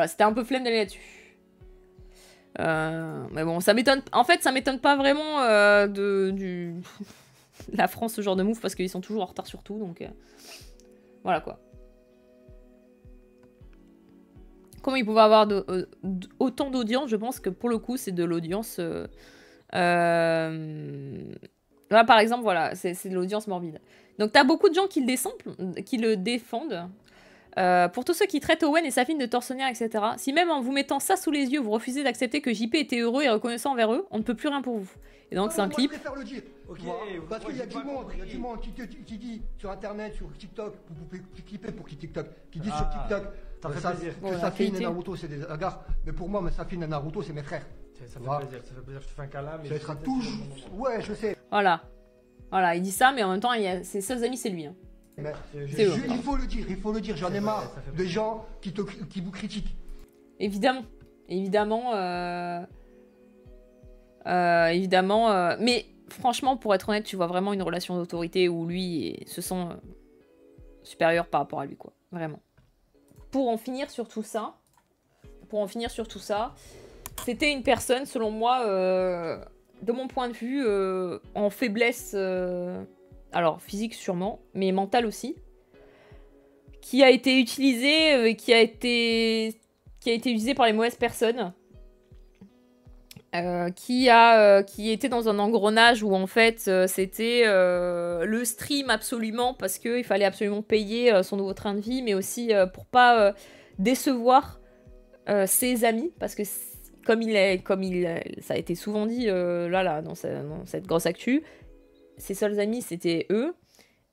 c'était un peu flemme d'aller là-dessus. Mais bon, ça m'étonne. En fait, ça m'étonne pas vraiment la France, ce genre de move, parce qu'ils sont toujours en retard sur tout, donc voilà quoi. Comment ils pouvaient avoir autant d'audience? Je pense que pour le coup, c'est de l'audience. Là, par exemple, voilà, c'est de l'audience morbide. Donc, t'as beaucoup de gens qui le défendent. Pour tous ceux qui traitent Owen et Safine de tortionnaires, etc. Si même en vous mettant ça sous les yeux, vous refusez d'accepter que JP était heureux et reconnaissant envers eux, on ne peut plus rien pour vous. Et donc c'est un clip. Je préfère le dire. Okay, parce qu'il y a du monde qui dit sur internet, sur TikTok, vous pouvez clipper pour qui TikTok, qui dit sur TikTok que Safine et Naruto c'est des agarres. Mais pour moi, Safine et Naruto c'est mes frères. Ça fait plaisir, je te fais un câlin. Ça va être un touche. Ouais, je sais. Voilà, il dit ça, mais en même temps, ses seuls amis, c'est lui. Hein. Il faut le dire, j'en ai marre des gens qui vous critiquent. Évidemment, mais franchement, pour être honnête, tu vois vraiment une relation d'autorité où lui se sent supérieur par rapport à lui, quoi, vraiment. Pour en finir sur tout ça, c'était une personne, selon moi, de mon point de vue, en faiblesse... alors physique sûrement, mais mentale aussi, qui a été utilisé, qui a été utilisé par les mauvaises personnes, qui était dans un engrenage où en fait c'était le stream absolument parce qu'il fallait absolument payer son nouveau train de vie, mais aussi pour pas décevoir ses amis, parce que comme ça a été souvent dit dans cette grosse actu, ses seuls amis, c'était eux.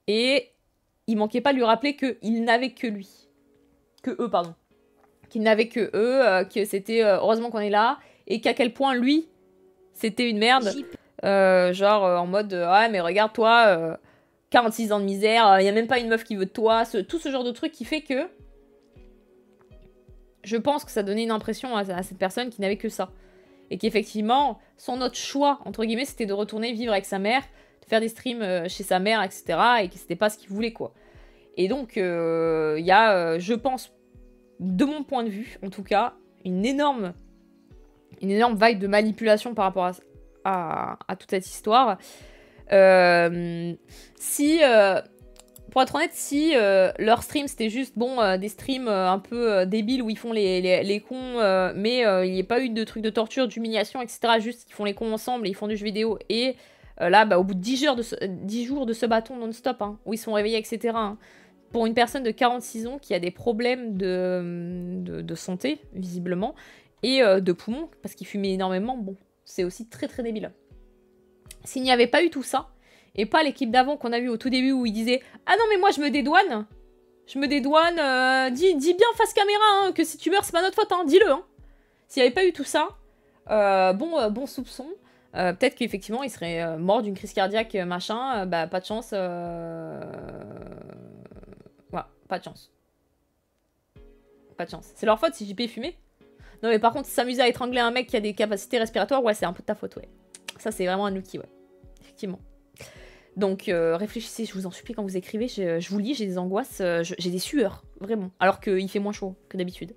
Et il manquait pas de lui rappeler qu'il n'avait que lui. Qu'il n'avait que eux, que c'était heureusement qu'on est là, et qu'à quel point lui, c'était une merde. En mode, ah mais regarde toi, 46 ans de misère, il n'y a même pas une meuf qui veut de toi, tout ce genre de truc qui fait que je pense que ça donnait une impression à cette personne qui n'avait que ça. Et qu'effectivement, son autre choix, entre guillemets, c'était de retourner vivre avec sa mère, de faire des streams chez sa mère, etc. Et que c'était pas ce qu'il voulait, quoi. Et donc, il y a, je pense, de mon point de vue, en tout cas, une énorme vague de manipulation par rapport à toute cette histoire. Pour être honnête, si leur stream c'était juste des streams un peu débiles où ils font les cons, mais il n'y a pas eu de trucs de torture, d'humiliation, etc. Juste ils font les cons ensemble et ils font du jeu vidéo. Et là, au bout de 10 jours de ce bâton non-stop, hein, où ils sont réveillés, etc. Hein, pour une personne de 46 ans qui a des problèmes de santé, visiblement, et de poumons, parce qu'il fumait énormément, bon, c'est aussi très très débile. S'il n'y avait pas eu tout ça, et pas l'équipe d'avant qu'on a vu au tout début où il disait « Ah non mais moi je me dédouane, dis bien face caméra hein, que si tu meurs c'est pas notre faute, hein, dis-le hein. » S'il n'y avait pas eu tout ça, bon soupçon, peut-être qu'effectivement il serait mort d'une crise cardiaque machin, pas de chance, voilà, pas de chance. Pas de chance. C'est leur faute si JP fumait. Non mais par contre s'amuser à étrangler un mec qui a des capacités respiratoires, ouais c'est un peu de ta faute, ouais. Ça c'est vraiment un outil, ouais. Effectivement. Donc réfléchissez, je vous en supplie quand vous écrivez, je vous lis, j'ai des angoisses, j'ai des sueurs, vraiment. Alors qu'il fait moins chaud que d'habitude.